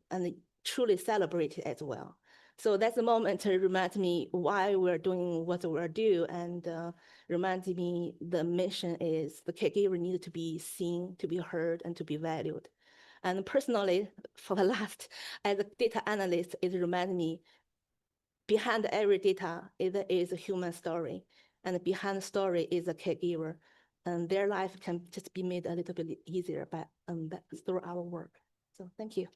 truly celebrated as well. So that's the moment to remind me why we're doing what we're doing, and reminding me the mission is the caregiver needed to be seen, to be heard, and to be valued. And personally, for the last, as a data analyst, it reminded me behind every data is a human story, and behind the story is a caregiver, and their life can just be made a little bit easier by through our work. So thank you.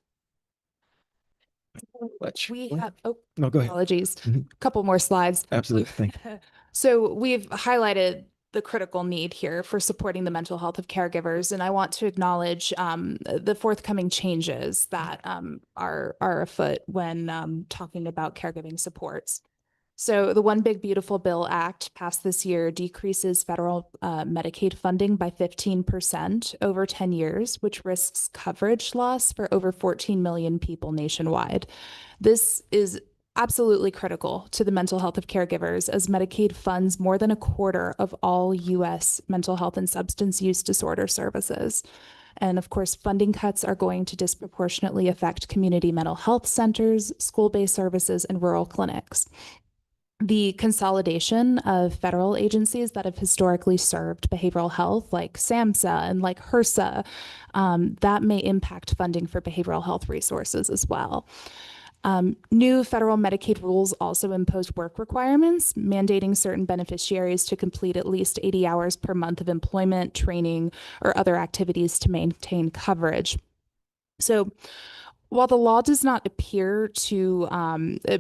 Much.
We
Go ahead.
have, oh,
No, go ahead.
apologies,
Mhm.
couple more slides.
Absolutely. Thank you.
So we've highlighted the critical need here for supporting the mental health of caregivers, and I want to acknowledge the forthcoming changes that are afoot when talking about caregiving supports. So the One Big Beautiful Bill Act passed this year decreases federal Medicaid funding by 15% over 10 years, which risks coverage loss for over 14 million people nationwide. This is absolutely critical to the mental health of caregivers, as Medicaid funds more than a quarter of all U.S. mental health and substance use disorder services. And of course, funding cuts are going to disproportionately affect community mental health centers, school-based services, and rural clinics. The consolidation of federal agencies that have historically served behavioral health, like SAMHSA and like HRSA, that may impact funding for behavioral health resources as well. New federal Medicaid rules also impose work requirements, mandating certain beneficiaries to complete at least 80 hours per month of employment, training, or other activities to maintain coverage. So, while the law does not appear to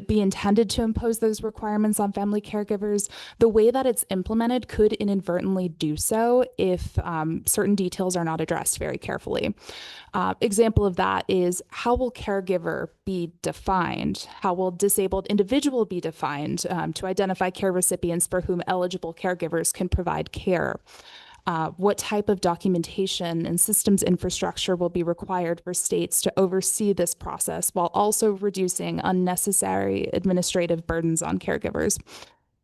be intended to impose those requirements on family caregivers, the way that it's implemented could inadvertently do so if certain details are not addressed very carefully. Example of that is, how will caregiver be defined? How will disabled individual be defined to identify care recipients for whom eligible caregivers can provide care? What type of documentation and systems infrastructure will be required for states to oversee this process while also reducing unnecessary administrative burdens on caregivers?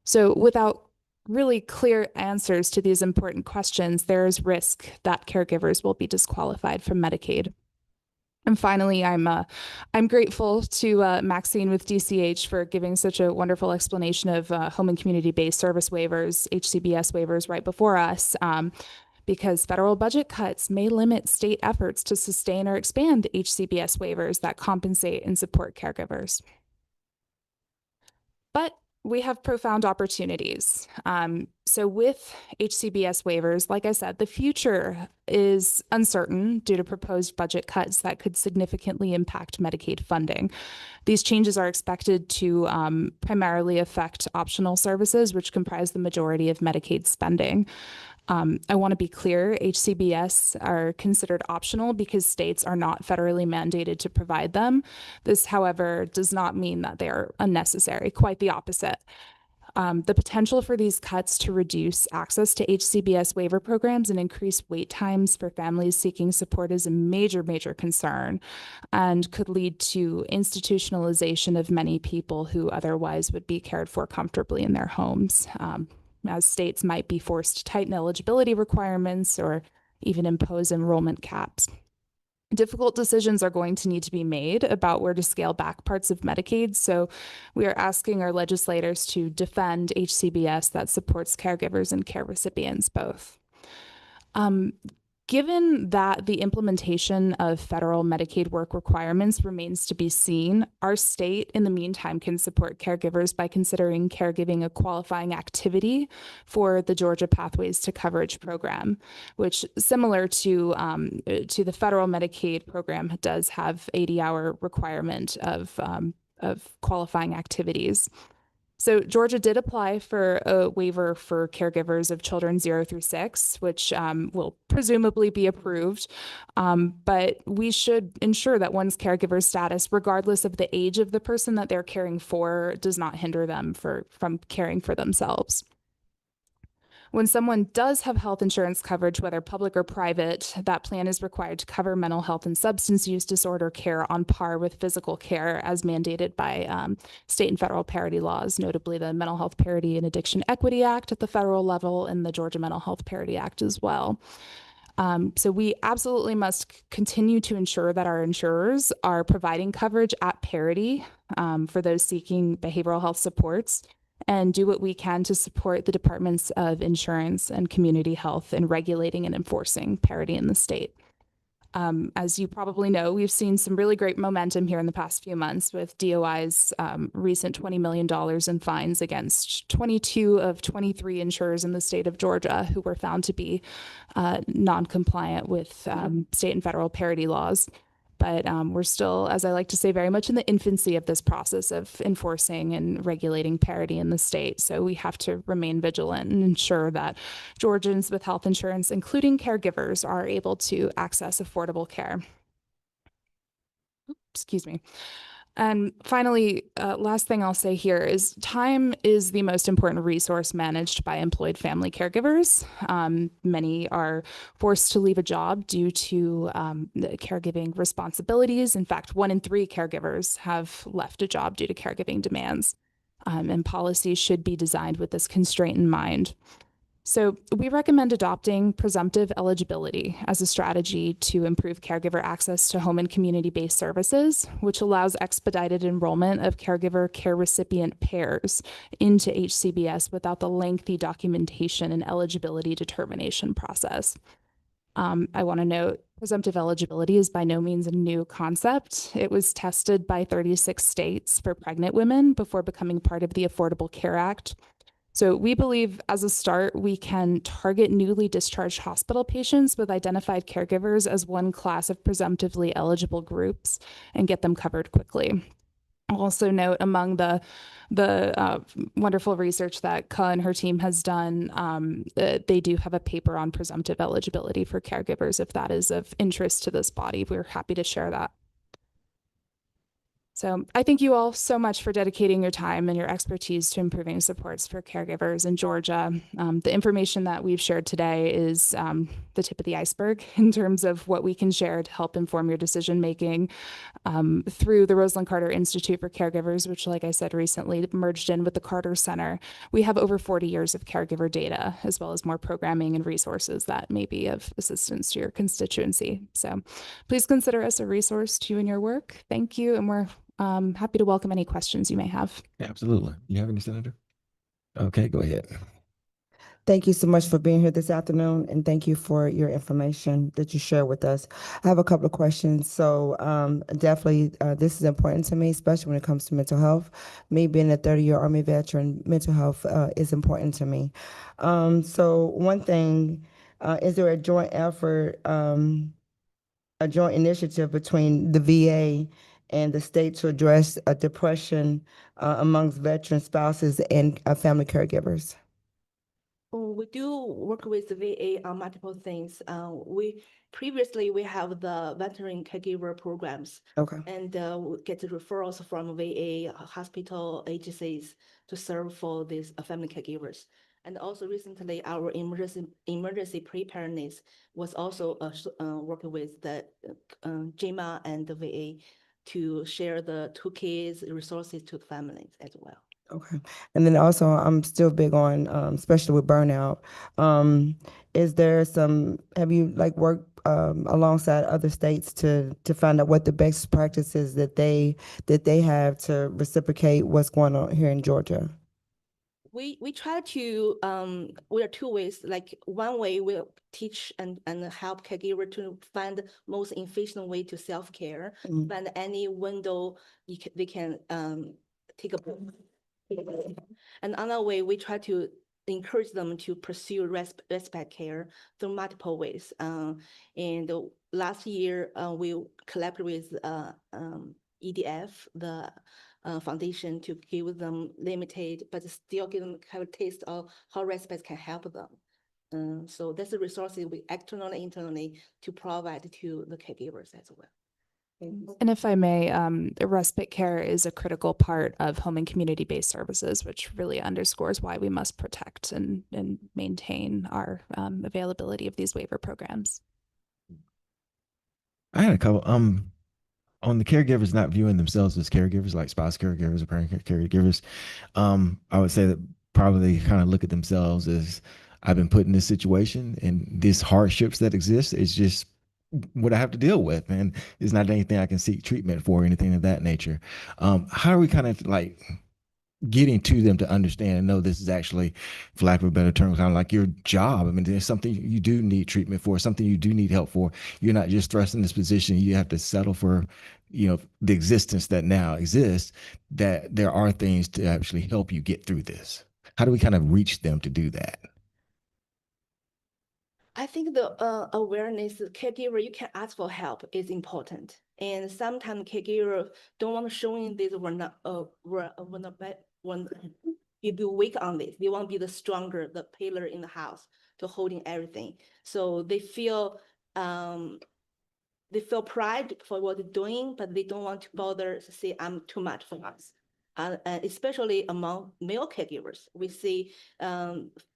So without really clear answers to these important questions, there is risk that caregivers will be disqualified from Medicaid. And finally, I'm grateful to Maxine with DCH for giving such a wonderful explanation of home and community-based service waivers, HCBS waivers, right before us, because federal budget cuts may limit state efforts to sustain or expand HCBS waivers that compensate and support caregivers. But we have profound opportunities. So with HCBS waivers, like I said, the future is uncertain due to proposed budget cuts that could significantly impact Medicaid funding. These changes are expected to primarily affect optional services, which comprise the majority of Medicaid spending. I want to be clear, HCBS are considered optional because states are not federally mandated to provide them. This, however, does not mean that they are unnecessary, quite the opposite. The potential for these cuts to reduce access to HCBS waiver programs and increase wait times for families seeking support is a major, major concern, and could lead to institutionalization of many people who otherwise would be cared for comfortably in their homes, as states might be forced to tighten eligibility requirements or even impose enrollment caps. Difficult decisions are going to need to be made about where to scale back parts of Medicaid, so we are asking our legislators to defend HCBS that supports caregivers and care recipients both. Given that the implementation of federal Medicaid work requirements remains to be seen, our state, in the meantime, can support caregivers by considering caregiving a qualifying activity for the Georgia Pathways to Coverage program, which, similar to the federal Medicaid program, does have 80-hour requirement of qualifying activities. So Georgia did apply for a waiver for caregivers of children 0 through 6, which will presumably be approved. But we should ensure that one's caregiver status, regardless of the age of the person that they're caring for, does not hinder them from caring for themselves. When someone does have health insurance coverage, whether public or private, that plan is required to cover mental health and substance use disorder care on par with physical care as mandated by state and federal parity laws, notably the Mental Health Parity and Addiction Equity Act at the federal level and the Georgia Mental Health Parity Act as well. So we absolutely must continue to ensure that our insurers are providing coverage at parity for those seeking behavioral health supports, and do what we can to support the departments of insurance and community health in regulating and enforcing parity in the state. As you probably know, we've seen some really great momentum here in the past few months with DOI's recent $20 million in fines against 22 of 23 insurers in the state of Georgia who were found to be non-compliant with state and federal parity laws. But we're still, as I like to say, very much in the infancy of this process of enforcing and regulating parity in the state. So we have to remain vigilant and ensure that Georgians with health insurance, including caregivers, are able to access affordable care. Excuse me. And finally, last thing I'll say here is time is the most important resource managed by employed family caregivers. Many are forced to leave a job due to the caregiving responsibilities. In fact, 1 in 3 caregivers have left a job due to caregiving demands. And policies should be designed with this constraint in mind. So we recommend adopting presumptive eligibility as a strategy to improve caregiver access to home and community-based services, which allows expedited enrollment of caregiver care recipient pairs into HCBS without the lengthy documentation and eligibility determination process. I want to note presumptive eligibility is by no means a new concept. It was tested by 36 states for pregnant women before becoming part of the Affordable Care Act. So we believe as a start, we can target newly discharged hospital patients with identified caregivers as one class of presumptively eligible groups and get them covered quickly. I'll also note among the wonderful research that Ka and her team has done, they do have a paper on presumptive eligibility for caregivers. If that is of interest to this body, we're happy to share that. So I thank you all so much for dedicating your time and your expertise to improving supports for caregivers in Georgia. The information that we've shared today is the tip of the iceberg in terms of what we can share to help inform your decision making through the Rosalind Carter Institute for Caregivers, which, like I said, recently merged in with the Carter Center. We have over 40 years of caregiver data, as well as more programming and resources that may be of assistance to your constituency. So please consider us a resource to you in your work. Thank you, and we're happy to welcome any questions you may have.
Absolutely. You have any, Senator? Okay, go ahead.
Thank you so much for being here this afternoon, and thank you for your information that you share with us. I have a couple of questions. So definitely this is important to me, especially when it comes to mental health. Me being a 30-year Army veteran, mental health is important to me. So one thing, is there a joint effort, a joint initiative between the VA and the state to address depression amongst veteran spouses and family caregivers?
We do work with the VA on multiple things. Previously we have the veteran caregiver programs.
Okay.
And we get the referrals from VA hospital agencies to serve for these family caregivers. And also recently, our emergency preparedness was also working with the GEMA and the VA to share the toolkits, resources to the families as well.
Okay. And then also, I'm still big on, especially with burnout. Is there some, have you like worked alongside other states to find out what the best practices that they have to reciprocate what's going on here in Georgia?
We try to, we are 2 ways. Like one way we'll teach and help caregiver to find the most efficient way to self-care, find any window they can take a break. And another way, we try to encourage them to pursue respite care through multiple ways. And last year, we collaborated with EDF, the foundation to give them limited, but still give them have a taste of how respite can help them. So that's the resources we externally, internally to provide to the caregivers as well.
And if I may, respite care is a critical part of home and community-based services, which really underscores why we must protect and maintain our availability of these waiver programs.
I had a couple. On the caregivers not viewing themselves as caregivers, like spouse caregivers or parent caregivers, I would say that probably kind of look at themselves as I've been put in this situation and these hardships that exist is just what I have to deal with, and it's not anything I can seek treatment for or anything of that nature. How are we kind of like getting to them to understand and know this is actually, for lack of a better term, kind of like your job? I mean, there's something you do need treatment for, something you do need help for. You're not just thrust in this position. You have to settle for, the existence that now exists, that there are things to actually help you get through this. How do we kind of reach them to do that?
I think the awareness, caregiver, you can ask for help is important. And sometimes caregiver don't want to showing this be weak on this. They want to be the stronger, the pillar in the house to holding everything. So they feel pride for what they're doing, but they don't want to bother to say I'm too much for us. Especially among male caregivers, we see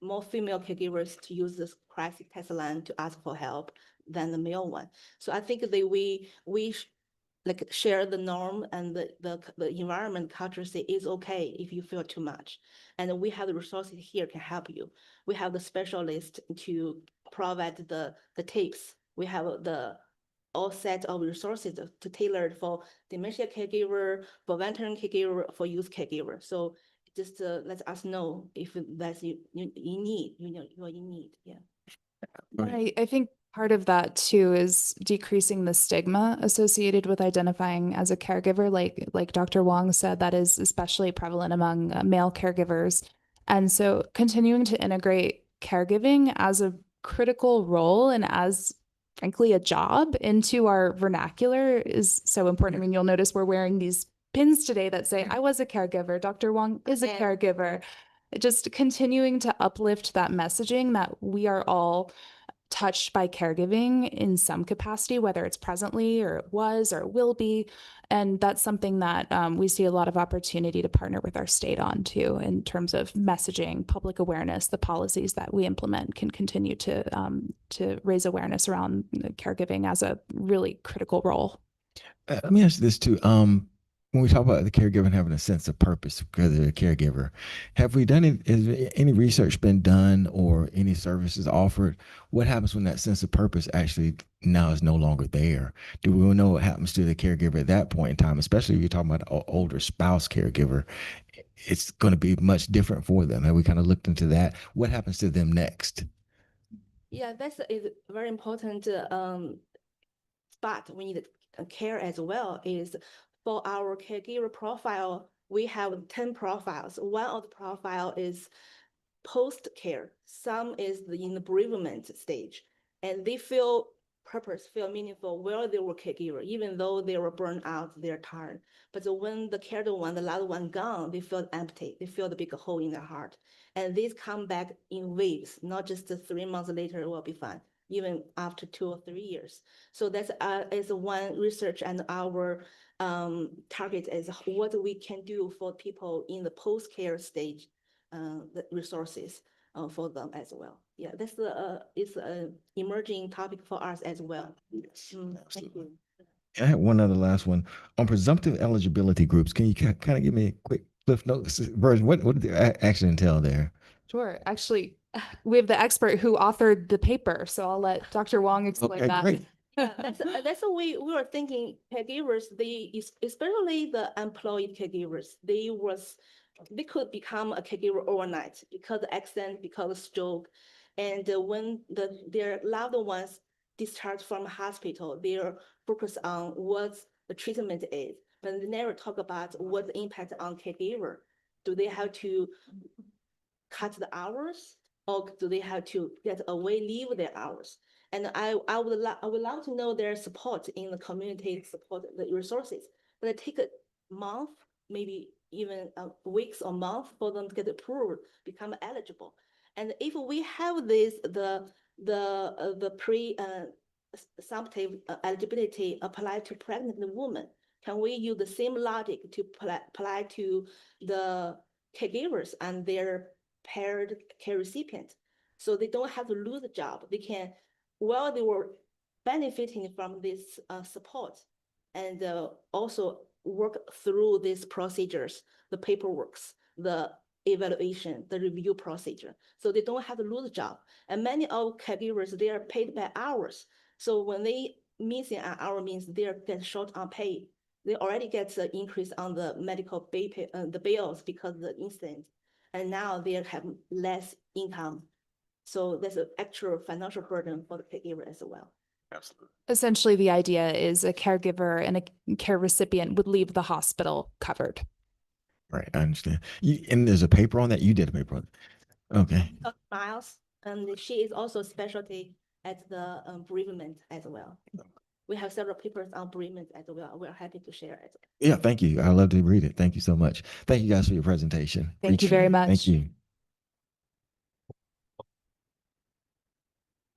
more female caregivers to use this crisis text line to ask for help than the male one. So I think that we like share the norm and the environment culture say it's okay if you feel too much. And we have the resources here can help you. We have the specialist to provide the tips. We have the all set of resources to tailored for dementia caregiver, for veteran caregiver, for youth caregiver. So just let us know if that's you need, you're in need. Yeah.
I think part of that too is decreasing the stigma associated with identifying as a caregiver. Like Dr. Wong said, that is especially prevalent among male caregivers. And so continuing to integrate caregiving as a critical role and as frankly a job into our vernacular is so important. I mean, you'll notice we're wearing these pins today that say, I was a caregiver, Dr. Wong is a caregiver. Just continuing to uplift that messaging that we are all touched by caregiving in some capacity, whether it's presently or it was or it will be. And that's something that we see a lot of opportunity to partner with our state on too, in terms of messaging, public awareness. The policies that we implement can continue to raise awareness around caregiving as a really critical role.
Let me ask you this too. When we talk about the caregiver and having a sense of purpose because they're a caregiver, have we done it? Has any research been done or any services offered? What happens when that sense of purpose actually now is no longer there? Do we know what happens to the caregiver at that point in time? Especially if you're talking about an older spouse caregiver, it's going to be much different for them. Have we kind of looked into that? What happens to them next?
Yeah, that's a very important spot we need care as well is for our caregiver profile, we have 10 profiles. One of the profile is post-care. Some is in the bereavement stage, and they feel purpose, feel meaningful while they were caregiver, even though they were burned out, they're tired. But when the cared one, the loved one gone, they feel empty. They feel the big hole in their heart. And these come back in waves, not just 3 months later, it will be fine, even after 2 or 3 years. So that's is one research, and our target is what we can do for people in the post-care stage, the resources for them as well. Yeah, that's it's an emerging topic for us as well. Thank you.
I have one other last one on presumptive eligibility groups. Can you kind of give me a quick Cliff Notes version? What did the action entail there?
Sure. Actually, we have the expert who authored the paper, so I'll let Dr. Wong explain that.
Great.
Yeah, that's what we were thinking. Caregivers, especially the employed caregivers, they could become a caregiver overnight because of accident, because of stroke, and when their loved ones discharged from hospital, they're focused on what the treatment is, but they never talk about what the impact on caregiver. Do they have to cut the hours, or do they have to get away, leave their hours? And I would love to know their support in the community, support the resources. But it take a month, maybe even weeks or months for them to get approved, become eligible. And if we have this, the presumptive eligibility applied to pregnant women, can we use the same logic to apply to the caregivers and their paired care recipient? So they don't have to lose a job. They can, while they were benefiting from this support, and also work through these procedures, the paperworks, the evaluation, the review procedure. So they don't have to lose a job. And many of caregivers, they are paid by hours. So when they missing an hour means they get short on pay. They already get the increase on the medical the bills because of the incident. And now they have less income. So there's an actual financial burden for the caregiver as well.
Absolutely.
Essentially, the idea is a caregiver and a care recipient would leave the hospital covered.
Right, I understand. And there's a paper on that. You did a paper on it. Okay.
Miles, and she is also specialty at the bereavement as well. We have several papers on bereavement as well. We're happy to share it.
Yeah, thank you. I love to read it. Thank you so much. Thank you guys for your presentation.
Thank you very much.
Thank you.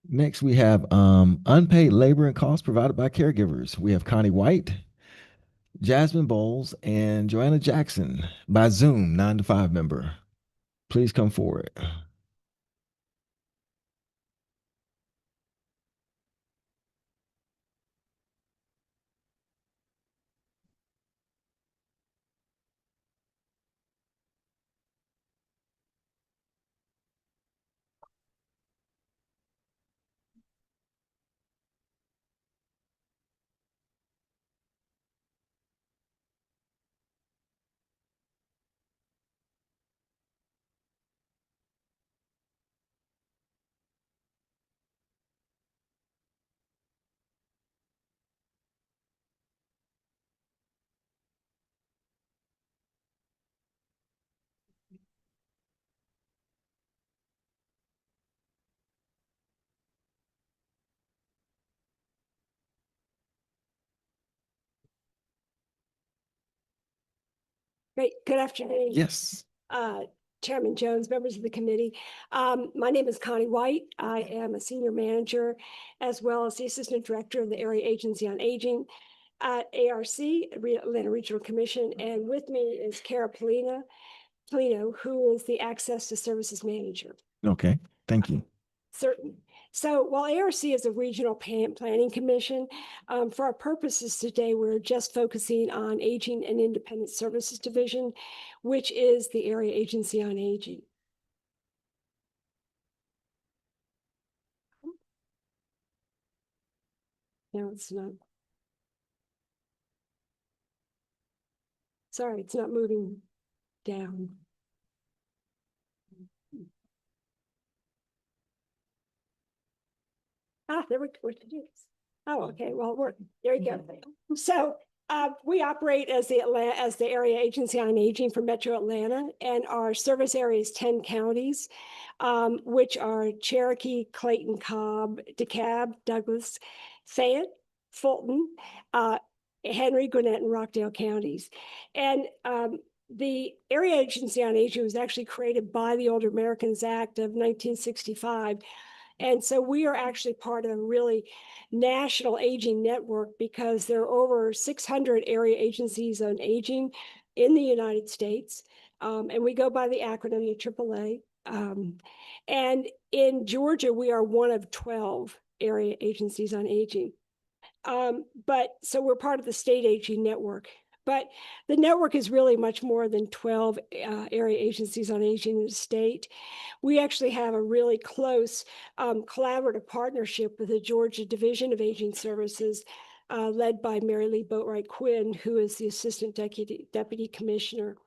Next, we have unpaid labor and costs provided by caregivers. We have Connie White, Jasmine Bowles, and Joanna Jackson by Zoom, 9 to 5 member. Please come forward.
Great. Good afternoon.
Yes.
Chairman Jones, members of the committee. My name is Connie White. I am a senior manager as well as the assistant director of the Area Agency on Aging at ARC, Atlanta Regional Commission. And with me is Cara Polino, who is the Access to Services Manager.
Okay. Thank you.
Certain. So while ARC is a regional planning commission, for our purposes today, we're just focusing on Aging and Independent Services Division, which is the Area Agency on Aging. No, it's not. Sorry, it's not moving down. There we go. Oh, okay. Well, there you go. So we operate as the Area Agency on Aging for Metro Atlanta, and our service area is 10 counties, which are Cherokee, Clayton, Cobb, DeKalb, Douglas, Fayette, Fulton, Henry, Gwinnett, and Rockdale counties. And the Area Agency on Aging was actually created by the Older Americans Act of 1965. And so we are actually part of a really national aging network because there are over 600 area agencies on aging in the United States. And we go by the acronym, the AAA. And in Georgia, we are one of 12 area agencies on aging. So we're part of the state aging network. But the network is really much more than 12 area agencies on aging in the state. We actually have a really close collaborative partnership with the Georgia Division of Aging Services, led by Mary Lee Boatwright Quinn, who is the Assistant Deputy Commissioner.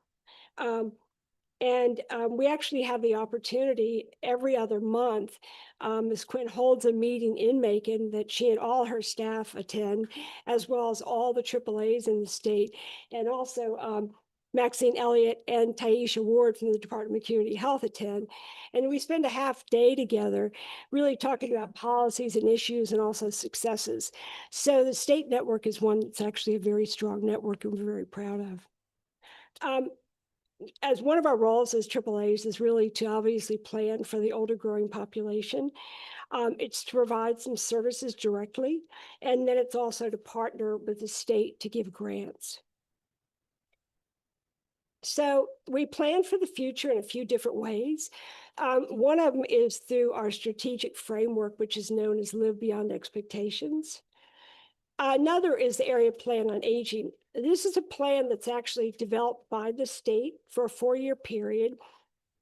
We actually have the opportunity every other month. Ms. Quinn holds a meeting in Macon that she and all her staff attend, as well as all the AAAs in the state, and also Maxine Elliott and Taisha Ward from the Department of Community Health attend. And we spend a half day together really talking about policies and issues and also successes. So the state network is one that's actually a very strong network and we're very proud of. As one of our roles as AAAs is really to obviously plan for the older growing population. It's to provide some services directly, and then it's also to partner with the state to give grants. So we plan for the future in a few different ways. One of them is through our strategic framework, which is known as Live Beyond Expectations. Another is the Area Plan on Aging. This is a plan that's actually developed by the state for a 4-year period.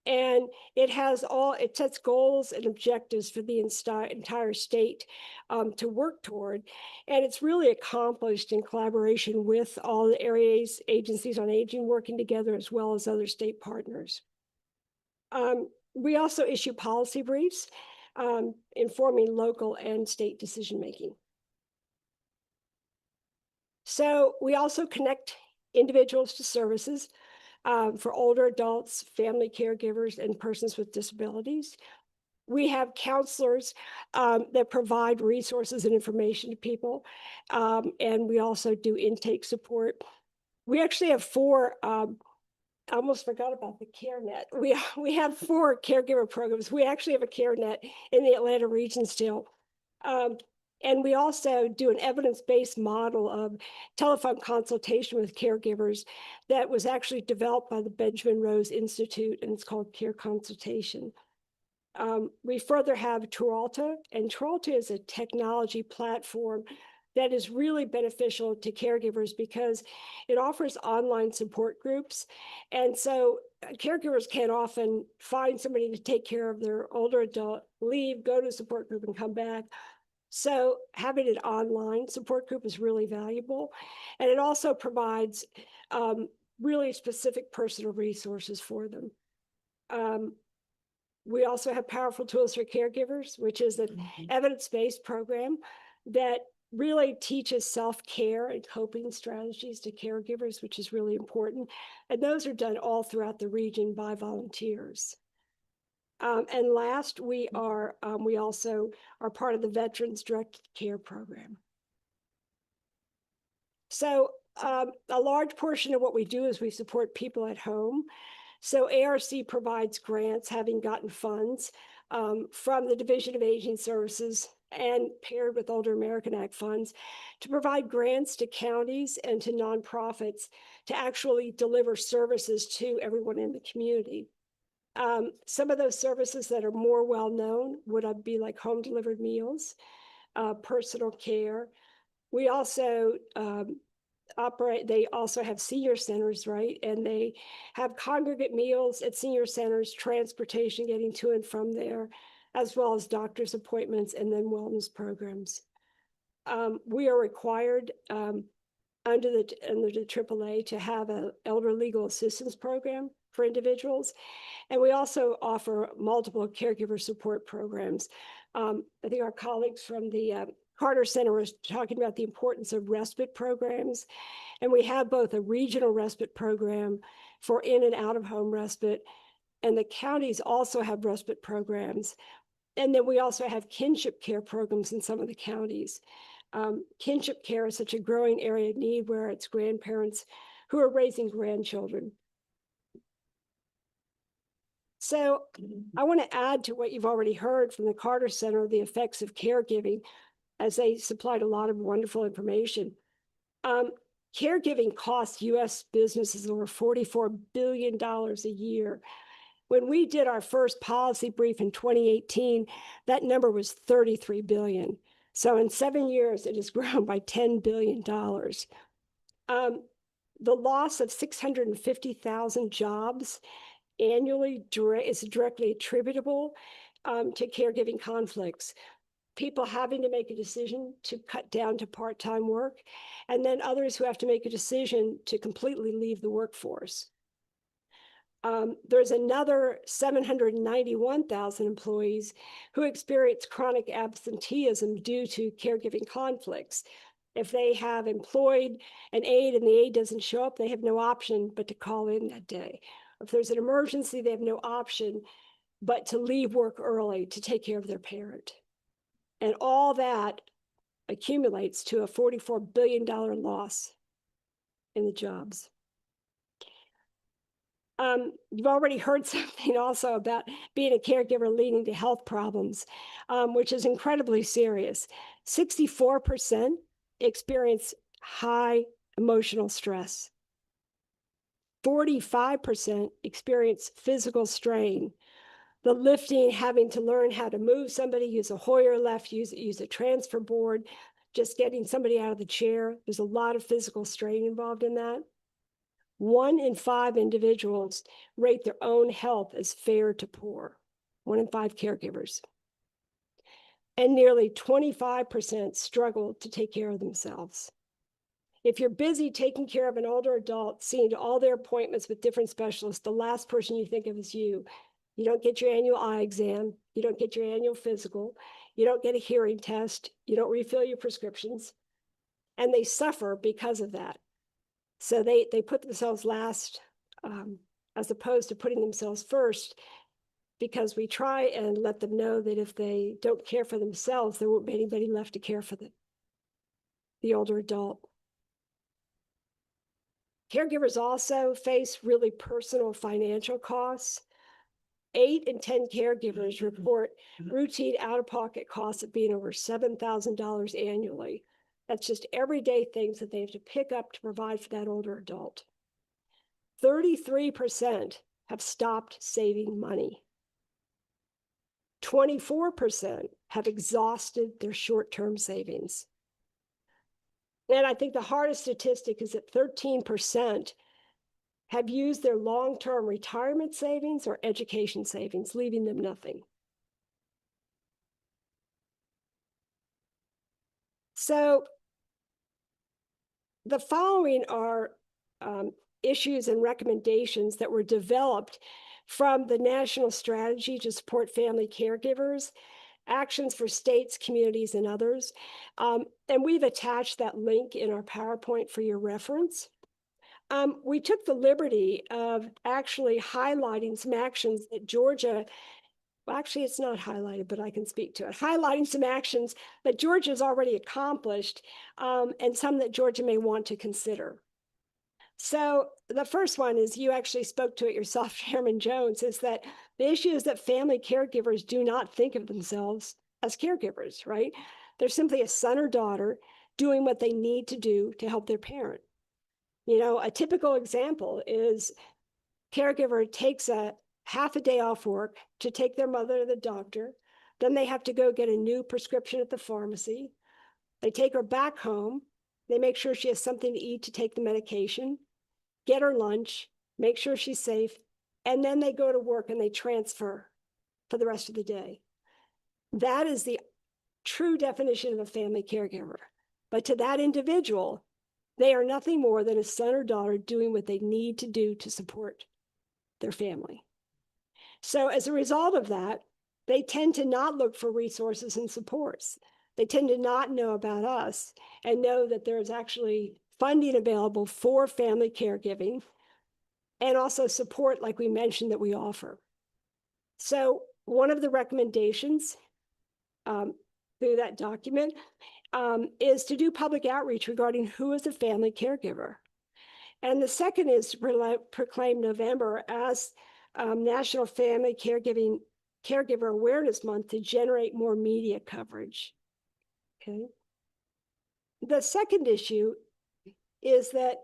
And it sets goals and objectives for the entire state to work toward. And it's really accomplished in collaboration with all the areas, agencies on aging working together, as well as other state partners. We also issue policy briefs informing local and state decision-making. So we also connect individuals to services for older adults, family caregivers, and persons with disabilities. We have counselors that provide resources and information to people, and we also do intake support. We actually have 4, I almost forgot about the CareNet. We have 4 caregiver programs. We actually have a CareNet in the Atlanta region still. And we also do an evidence-based model of telephone consultation with caregivers that was actually developed by the Benjamin Rose Institute, and it's called Care Consultation. We further have Turalta, and Turalta is a technology platform that is really beneficial to caregivers because it offers online support groups. And so caregivers can often find somebody to take care of their older adult, leave, go to a support group, and come back. So having an online support group is really valuable. And it also provides really specific personal resources for them. We also have Powerful Tools for Caregivers, which is an evidence-based program that really teaches self-care and coping strategies to caregivers, which is really important. And those are done all throughout the region by volunteers. And last, we also are part of the Veterans Directed Care Program. So a large portion of what we do is we support people at home. So ARC provides grants, having gotten funds from the Division of Aging Services and paired with Older American Act funds to provide grants to counties and to nonprofits to actually deliver services to everyone in the community. Some of those services that are more well-known would be like home delivered meals, personal care. We also they also have senior centers, right? And they have congregate meals at senior centers, transportation getting to and from there, as well as doctor's appointments and then wellness programs. We are required under the AAA to have an elder legal assistance program for individuals. And we also offer multiple caregiver support programs. I think our colleagues from the Carter Center was talking about the importance of respite programs. And we have both a regional respite program for in and out of home respite, and the counties also have respite programs. And then we also have kinship care programs in some of the counties. Kinship care is such a growing area of need where it's grandparents who are raising grandchildren. So I want to add to what you've already heard from the Carter Center, the effects of caregiving, as they supplied a lot of wonderful information. Caregiving costs U.S. businesses over $44 billion a year. When we did our first policy brief in 2018, that number was $33 billion. So in 7 years, it has grown by $10 billion. The loss of 650,000 jobs annually is directly attributable to caregiving conflicts. People having to make a decision to cut down to part-time work, and then others who have to make a decision to completely leave the workforce. There's another 791,000 employees who experience chronic absenteeism due to caregiving conflicts. If they have employed an aide and the aide doesn't show up, they have no option but to call in that day. If there's an emergency, they have no option but to leave work early to take care of their parent. And all that accumulates to a $44 billion loss in the jobs. You've already heard something also about being a caregiver leading to health problems, which is incredibly serious. 64% experience high emotional stress. 45% experience physical strain. The lifting, having to learn how to move somebody, use a Hoyer left, use a transfer board, just getting somebody out of the chair. There's a lot of physical strain involved in that. 1 in 5 individuals rate their own health as fair to poor. 1 in 5 caregivers. And nearly 25% struggle to take care of themselves. If you're busy taking care of an older adult, seeing to all their appointments with different specialists, the last person you think of is you. You don't get your annual eye exam. You don't get your annual physical. You don't get a hearing test. You don't refill your prescriptions. And they suffer because of that. So they put themselves last as opposed to putting themselves first, because we try and let them know that if they don't care for themselves, there won't be anybody left to care for the older adult. Caregivers also face really personal financial costs. 8 in 10 caregivers report routine out-of-pocket costs of being over $7,000 annually. That's just everyday things that they have to pick up to provide for that older adult. 33% have stopped saving money. 24% have exhausted their short-term savings. And I think the hardest statistic is that 13% have used their long-term retirement savings or education savings, leaving them nothing. So the following are issues and recommendations that were developed from the National Strategy to Support Family Caregivers, actions for states, communities, and others. And we've attached that link in our PowerPoint for your reference. We took the liberty of actually highlighting some actions that Georgia, well, actually it's not highlighted, but I can speak to it, highlighting some actions that Georgia's already accomplished and some that Georgia may want to consider. So the first one is, you actually spoke to it yourself, Chairman Jones, is that the issue is that family caregivers do not think of themselves as caregivers, right? They're simply a son or daughter doing what they need to do to help their parent. You know, a typical example is caregiver takes a half a day off work to take their mother to the doctor. Then they have to go get a new prescription at the pharmacy. They take her back home. They make sure she has something to eat to take the medication, get her lunch, make sure she's safe, and then they go to work and they transfer for the rest of the day. That is the true definition of a family caregiver. But to that individual, they are nothing more than a son or daughter doing what they need to do to support their family. So as a result of that, they tend to not look for resources and supports. They tend to not know about us and know that there is actually funding available for family caregiving and also support, like we mentioned, that we offer. So one of the recommendations through that document is to do public outreach regarding who is a family caregiver. And the second is proclaim November as National Family Caregiver Awareness Month to generate more media coverage. Okay. The second issue is that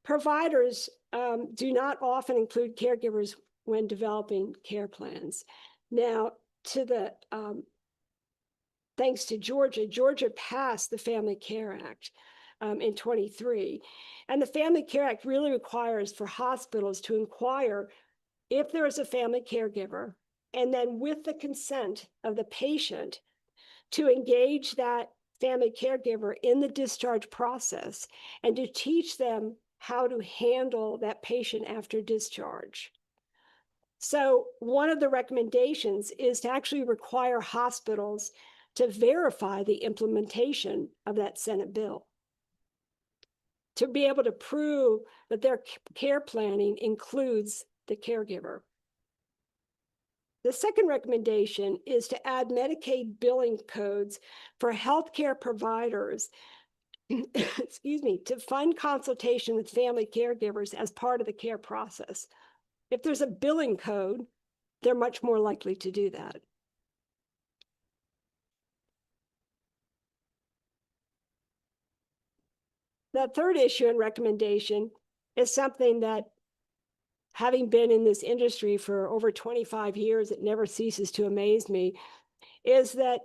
providers do not often include caregivers when developing care plans. Now, thanks to Georgia passed the Family Care Act in 23. And the Family Care Act really requires for hospitals to inquire if there is a family caregiver, and then with the consent of the patient, to engage that family caregiver in the discharge process and to teach them how to handle that patient after discharge. So one of the recommendations is to actually require hospitals to verify the implementation of that Senate bill, to be able to prove that their care planning includes the caregiver. The second recommendation is to add Medicaid billing codes for healthcare providers, excuse me, to fund consultation with family caregivers as part of the care process. If there's a billing code, they're much more likely to do that. The third issue and recommendation is something that, having been in this industry for over 25 years, it never ceases to amaze me, is that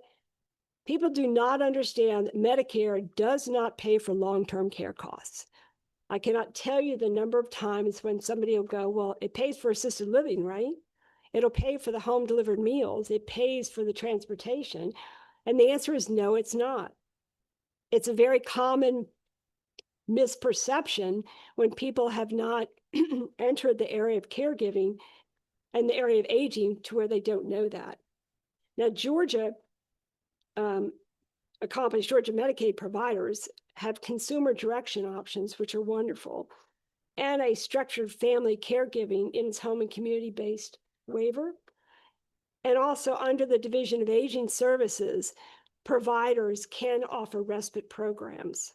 people do not understand that Medicare does not pay for long-term care costs. I cannot tell you the number of times when somebody will go, well, it pays for assisted living, right? It'll pay for the home delivered meals. It pays for the transportation. And the answer is no, it's not. It's a very common misperception when people have not entered the area of caregiving and the area of aging to where they don't know that. Now, Georgia Medicaid providers have consumer direction options, which are wonderful, and a structured family caregiving in its home and community-based waiver. And also under the Division of Aging Services, providers can offer respite programs.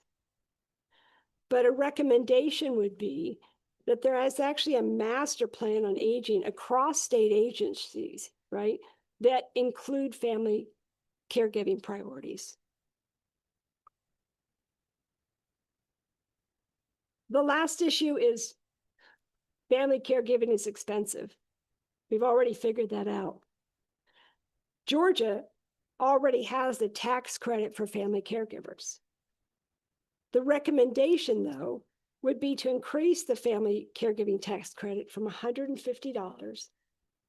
But a recommendation would be that there is actually a master plan on aging across state agencies, right, that include family caregiving priorities. The last issue is family caregiving is expensive. We've already figured that out. Georgia already has the tax credit for family caregivers. The recommendation, though, would be to increase the family caregiving tax credit from $150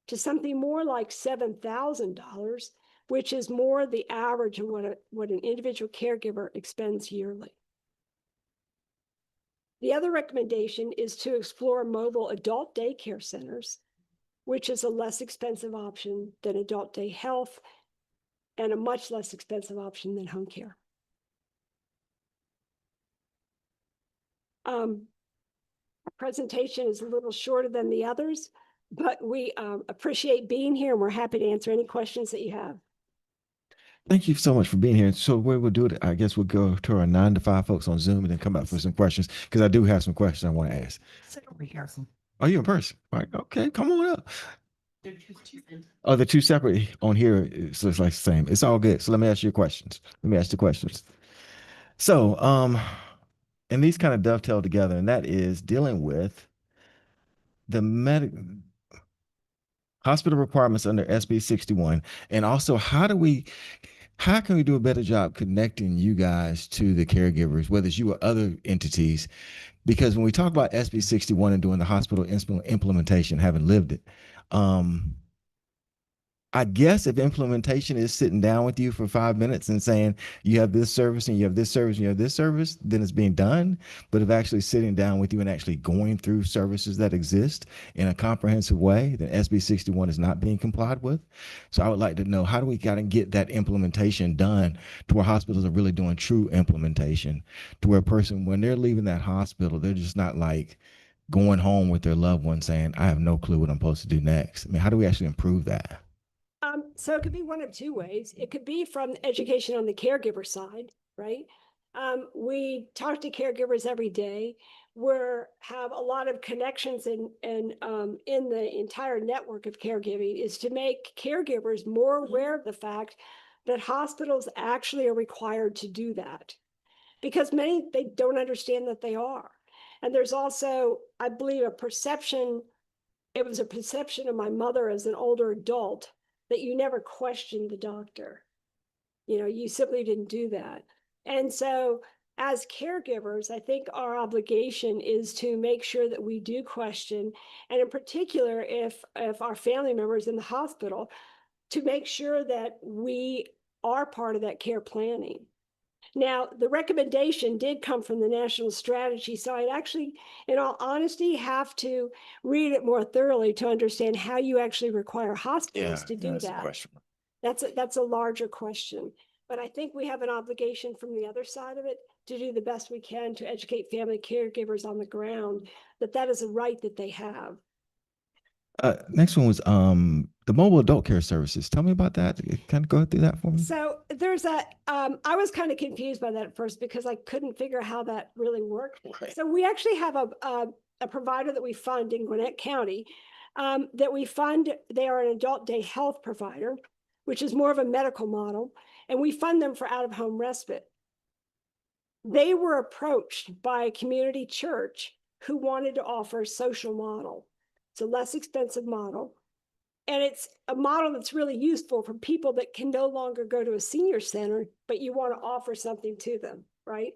to something more like $7,000, which is more the average of what an individual caregiver expends yearly. The other recommendation is to explore mobile adult daycare centers, which is a less expensive option than adult day health and a much less expensive option than home care. Our presentation is a little shorter than the others, but we appreciate being here and we're happy to answer any questions that you have.
Thank you so much for being here. So where we'll do it, I guess we'll go to our 9 to 5 folks on Zoom and then come back for some questions, because I do have some questions I want to ask. Are you in person? Right. Okay, come on up. Oh, the two separate on here, so it's like the same. It's all good. So let me ask you questions. Let me ask the questions. So, and these kind of dovetail together, and that is dealing with the hospital requirements under SB 61, and also how can we do a better job connecting you guys to the caregivers, whether it's you or other entities? Because when we talk about SB 61 and doing the hospital implementation, having lived it, I guess if implementation is sitting down with you for 5 minutes and saying you have this service and you have this service and you have this service, then it's being done. But if actually sitting down with you and actually going through services that exist in a comprehensive way, then SB 61 is not being complied with. So I would like to know, how do we kind of get that implementation done to where hospitals are really doing true implementation, to where a person, when they're leaving that hospital, they're just not like going home with their loved one saying, I have no clue what I'm supposed to do next. I mean, how do we actually improve that?
So it could be one of two ways. It could be from education on the caregiver side, right? We talk to caregivers every day. We have a lot of connections in the entire network of caregiving, is to make caregivers more aware of the fact that hospitals actually are required to do that, because many, they don't understand that they are. And there's also, I believe, it was a perception of my mother as an older adult that you never questioned the doctor. You know, you simply didn't do that. And so as caregivers, I think our obligation is to make sure that we do question, and in particular, if our family members in the hospital, to make sure that we are part of that care planning. Now, the recommendation did come from the national strategy, so I'd actually, in all honesty, have to read it more thoroughly to understand how you actually require hospitals to do that. That's a larger question. But I think we have an obligation from the other side of it to do the best we can to educate family caregivers on the ground that that is a right that they have.
Next one was the mobile adult care services. Tell me about that. Kind of go through that for me.
So there's I was kind of confused by that at first because I couldn't figure out how that really worked. Right. So we actually have a provider that we fund in Gwinnett County that we fund. They are an adult day health provider, which is more of a medical model, and we fund them for out-of-home respite. They were approached by a community church who wanted to offer a social model. It's a less expensive model. And it's a model that's really useful for people that can no longer go to a senior center, but you want to offer something to them, right?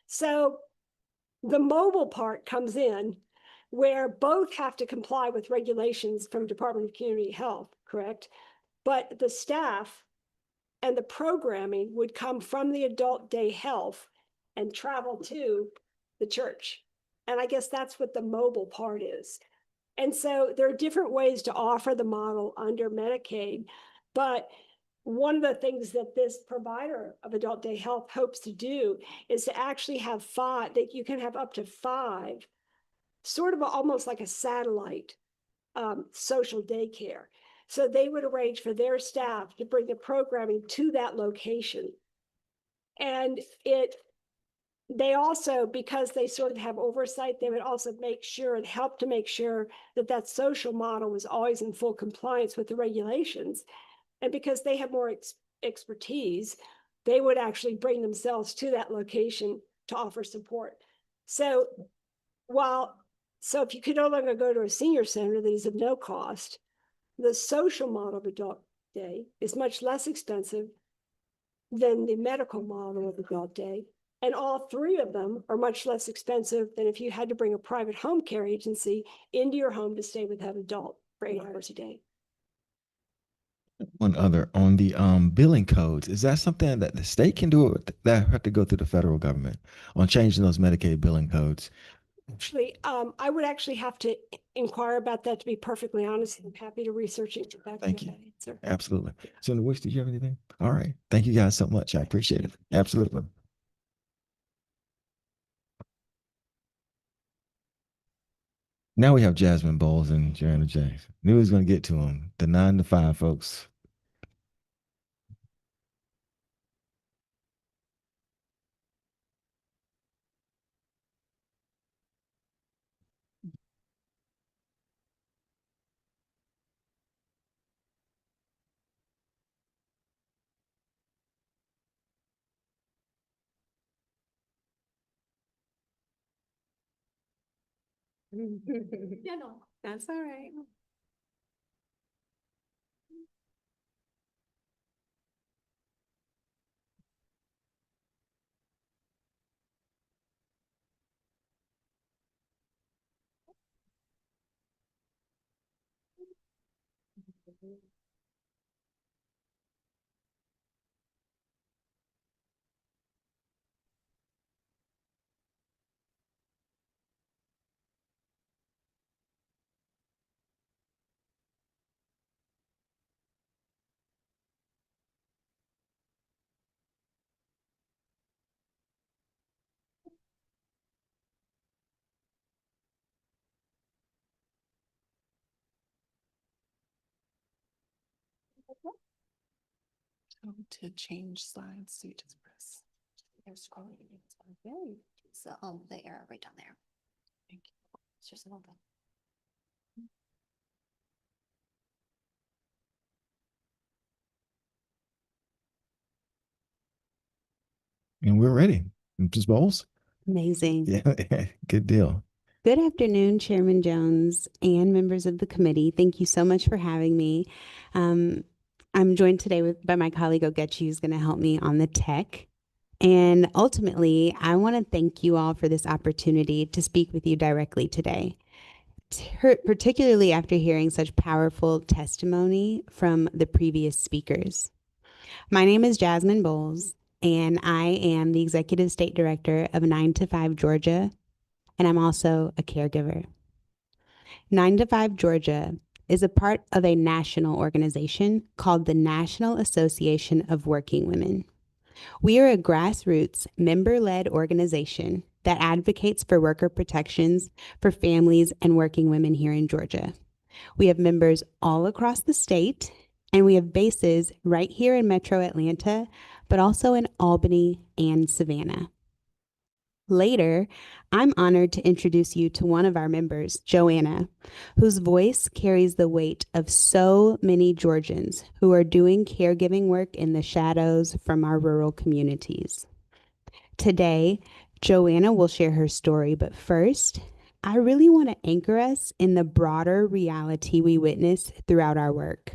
So the mobile part comes in where both have to comply with regulations from Department of Community Health, correct? But the staff and the programming would come from the adult day health and travel to the church. And I guess that's what the mobile part is. And so there are different ways to offer the model under Medicaid, but one of the things that this provider of adult day health hopes to do is to actually have five, that you can have up to five, sort of almost like a satellite social daycare. So they would arrange for their staff to bring the programming to that location. And they also, because they sort of have oversight, they would also make sure and help to make sure that that social model was always in full compliance with the regulations. And because they have more expertise, they would actually bring themselves to that location to offer support. So if you could no longer go to a senior center that is of no cost, the social model of adult day is much less expensive than the medical model of adult day. And all three of them are much less expensive than if you had to bring a private home care agency into your home to stay with that adult for 8 hours a day.
One other on the billing codes, is that something that the state can do, or that have to go through the federal government on changing those Medicaid billing codes?
Actually, I would actually have to inquire about that, to be perfectly honest. I'm happy to research it. Back
Thank
to
you.
that answer.
Absolutely. Senator Wicks, did you have anything? All right. Thank you guys so much. I appreciate it. Absolutely. Now we have Jasmine Bowles and Joanna James. Knew he was going to get to them. The 9 to 5 folks.
Yeah, no, that's all right. So to change slides, so you just press.
They're scrolling. It's the arrow right down there.
Thank you.
It's just a little bit.
And we're ready. Ms. Bowles?
Amazing.
Yeah, good deal.
Good afternoon, Chairman Jones and members of the committee. Thank you so much for having me. I'm joined today by my colleague Ogechi, who's going to help me on the tech. And ultimately, I want to thank you all for this opportunity to speak with you directly today, particularly after hearing such powerful testimony from the previous speakers. My name is Jasmine Bowles, and I am the Executive State Director of 9 to 5 Georgia, and I'm also a caregiver. 9 to 5 Georgia is a part of a national organization called the National Association of Working Women. We are a grassroots, member-led organization that advocates for worker protections for families and working women here in Georgia. We have members all across the state, and we have bases right here in Metro Atlanta, but also in Albany and Savannah. Later, I'm honored to introduce you to one of our members, Joanna, whose voice carries the weight of so many Georgians who are doing caregiving work in the shadows from our rural communities. Today, Joanna will share her story, but first, I really want to anchor us in the broader reality we witness throughout our work.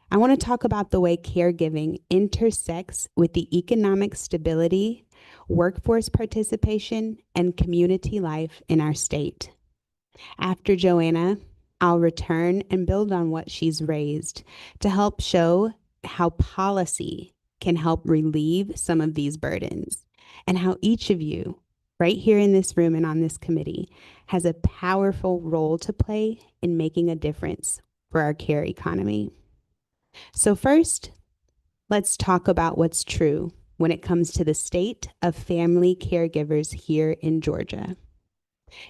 I want to talk about the way caregiving intersects with the economic stability, workforce participation, and community life in our state. After Joanna, I'll return and build on what she's raised to help show how policy can help relieve some of these burdens, and how each of you, right here in this room and on this committee, has a powerful role to play in making a difference for our care economy. So first, let's talk about what's true when it comes to the state of family caregivers here in Georgia.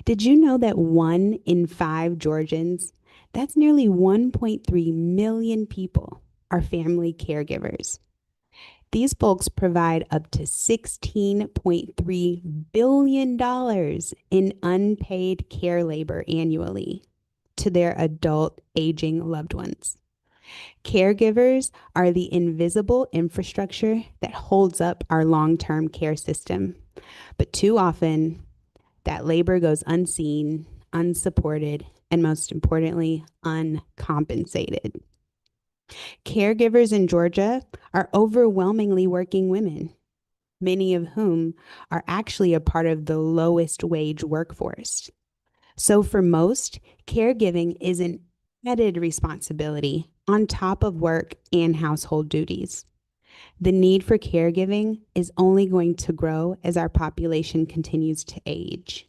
Did you know that 1 in 5 Georgians, that's nearly 1.3 million people, are family caregivers? These folks provide up to $16.3 billion in unpaid care labor annually to their adult aging loved ones. Caregivers are the invisible infrastructure that holds up our long-term care system. But too often, that labor goes unseen, unsupported, and most importantly, uncompensated. Caregivers in Georgia are overwhelmingly working women, many of whom are actually a part of the lowest wage workforce. So for most, caregiving is an added responsibility on top of work and household duties. The need for caregiving is only going to grow as our population continues to age.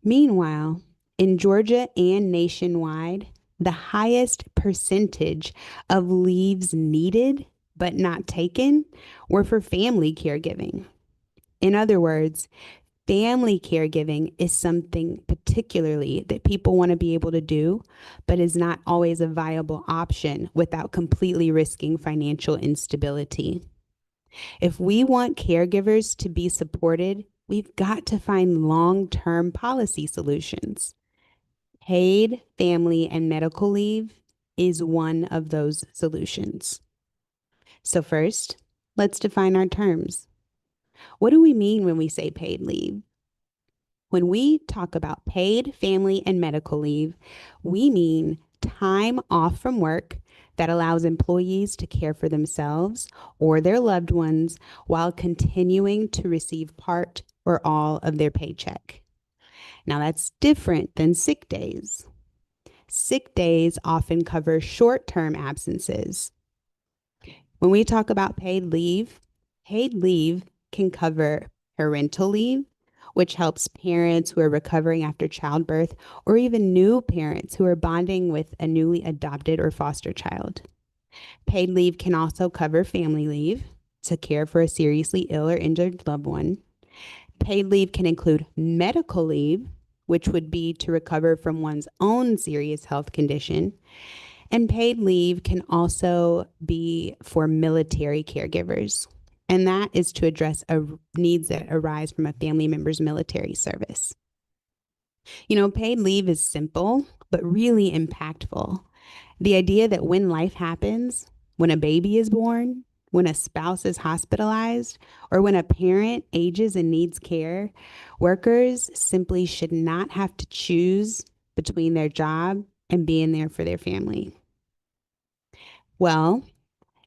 Meanwhile, in Georgia and nationwide, the highest percentage of leaves needed but not taken were for family caregiving. In other words, family caregiving is something particularly that people want to be able to do, but is not always a viable option without completely risking financial instability. If we want caregivers to be supported, we've got to find long-term policy solutions. Paid family and medical leave is one of those solutions. So first, let's define our terms. What do we mean when we say paid leave? When we talk about paid family and medical leave, we mean time off from work that allows employees to care for themselves or their loved ones while continuing to receive part or all of their paycheck. Now, that's different than sick days. Sick days often cover short-term absences. When we talk about paid leave can cover parental leave, which helps parents who are recovering after childbirth, or even new parents who are bonding with a newly adopted or foster child. Paid leave can also cover family leave to care for a seriously ill or injured loved one. Paid leave can include medical leave, which would be to recover from one's own serious health condition. And paid leave can also be for military caregivers. And that is to address needs that arise from a family member's military service. You know, paid leave is simple, but really impactful. The idea that when life happens, when a baby is born, when a spouse is hospitalized, or when a parent ages and needs care, workers simply should not have to choose between their job and being there for their family. Well,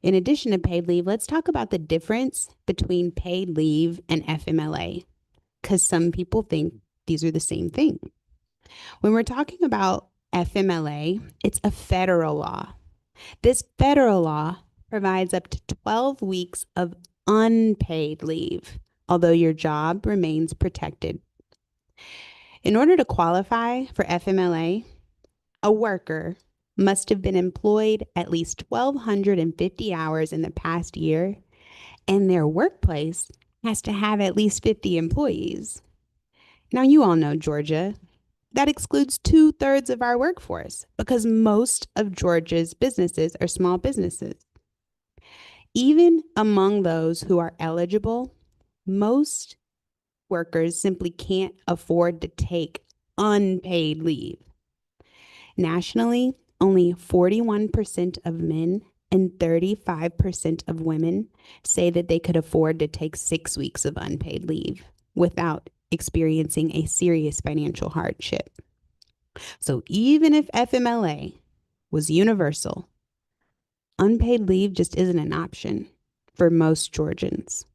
in addition to paid leave, let's talk about the difference between paid leave and FMLA, because some people think these are the same thing. When we're talking about FMLA, it's a federal law. This federal law provides up to 12 weeks of unpaid leave, although your job remains protected. In order to qualify for FMLA, a worker must have been employed at least 1,250 hours in the past year, and their workplace has to have at least 50 employees. Now, you all know Georgia. That excludes 2/3 of our workforce because most of Georgia's businesses are small businesses. Even among those who are eligible, most workers simply can't afford to take unpaid leave. Nationally, only 41% of men and 35% of women say that they could afford to take 6 weeks of unpaid leave without experiencing a serious financial hardship. So even if FMLA was universal, unpaid leave just isn't an option for most Georgians.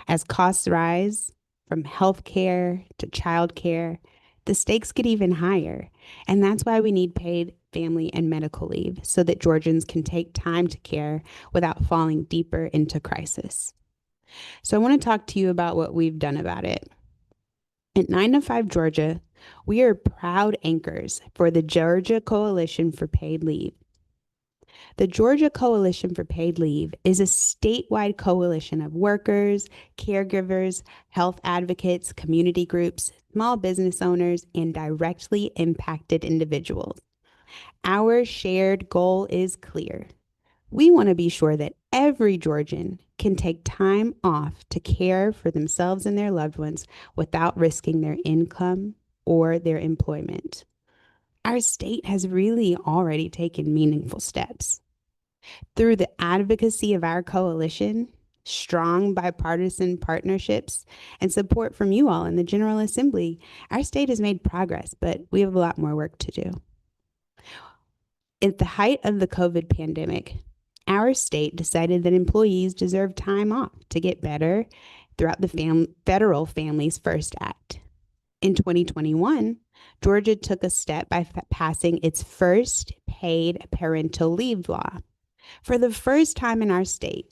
As costs rise from healthcare to childcare, the stakes get even higher. And that's why we need paid family and medical leave so that Georgians can take time to care without falling deeper into crisis. So I want to talk to you about what we've done about it. At 9 to 5 Georgia, we are proud anchors for the Georgia Coalition for Paid Leave. The Georgia Coalition for Paid Leave is a statewide coalition of workers, caregivers, health advocates, community groups, small business owners, and directly impacted individuals. Our shared goal is clear. We want to be sure that every Georgian can take time off to care for themselves and their loved ones without risking their income or their employment. Our state has really already taken meaningful steps. Through the advocacy of our coalition, strong bipartisan partnerships, and support from you all in the General Assembly, our state has made progress, but we have a lot more work to do. At the height of the COVID pandemic, our state decided that employees deserve time off to get better throughout the Federal Families First Act. In 2021, Georgia took a step by passing its first paid parental leave law. For the first time in our state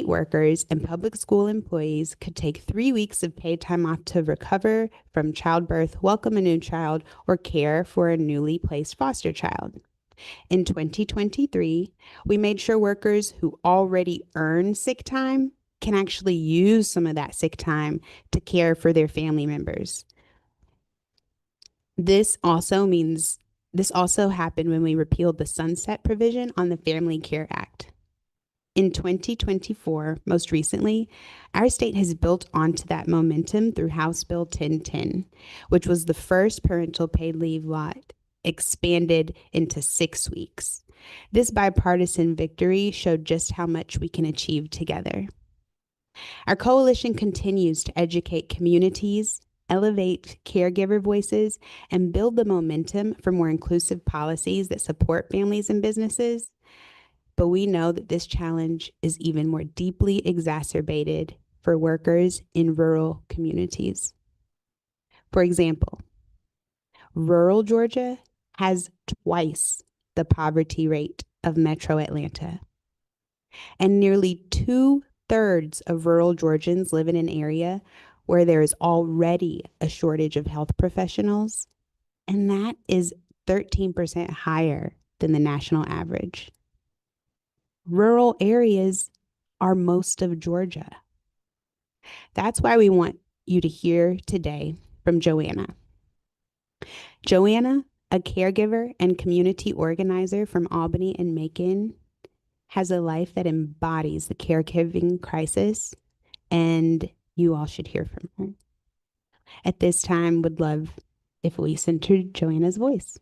workers and public school employees could take 3 weeks of paid time off to recover from childbirth, welcome a new child, or care for a newly placed foster child. In 2023, we made sure workers who already earn sick time can actually use some of that sick time to care for their family members. This also happened when we repealed the sunset provision on the Family Care Act. In 2024, most recently, our state has built onto that momentum through House Bill 1010, which was the first parental paid leave law expanded into 6 weeks. This bipartisan victory showed just how much we can achieve together. Our coalition continues to educate communities, elevate caregiver voices, and build the momentum for more inclusive policies that support families and businesses. But we know that this challenge is even more deeply exacerbated for workers in rural communities. For example, rural Georgia has twice the poverty rate of Metro Atlanta, and nearly 2/3 of rural Georgians live in an area where there is already a shortage of health professionals, and that is 13% higher than the national average. Rural areas are most of Georgia. That's why we want you to hear today from Joanna. Joanna, a caregiver and community organizer from Albany and Macon, has a life that embodies the caregiving crisis, and you all should hear from her. At this time, would love if we centered Joanna's voice.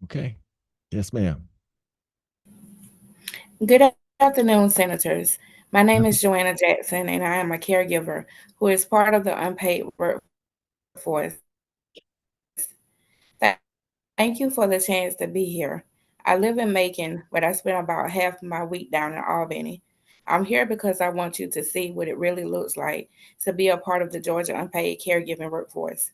Okay. Yes, ma'am.
Good afternoon, Senators. My name is Joanna Jackson, and I am a caregiver who is part of the unpaid workforce. Thank you for the chance to be here. I live in Macon, but I spend about half of my week down in Albany. I'm here because I want you to see what it really looks like to be a part of the Georgia unpaid caregiving workforce.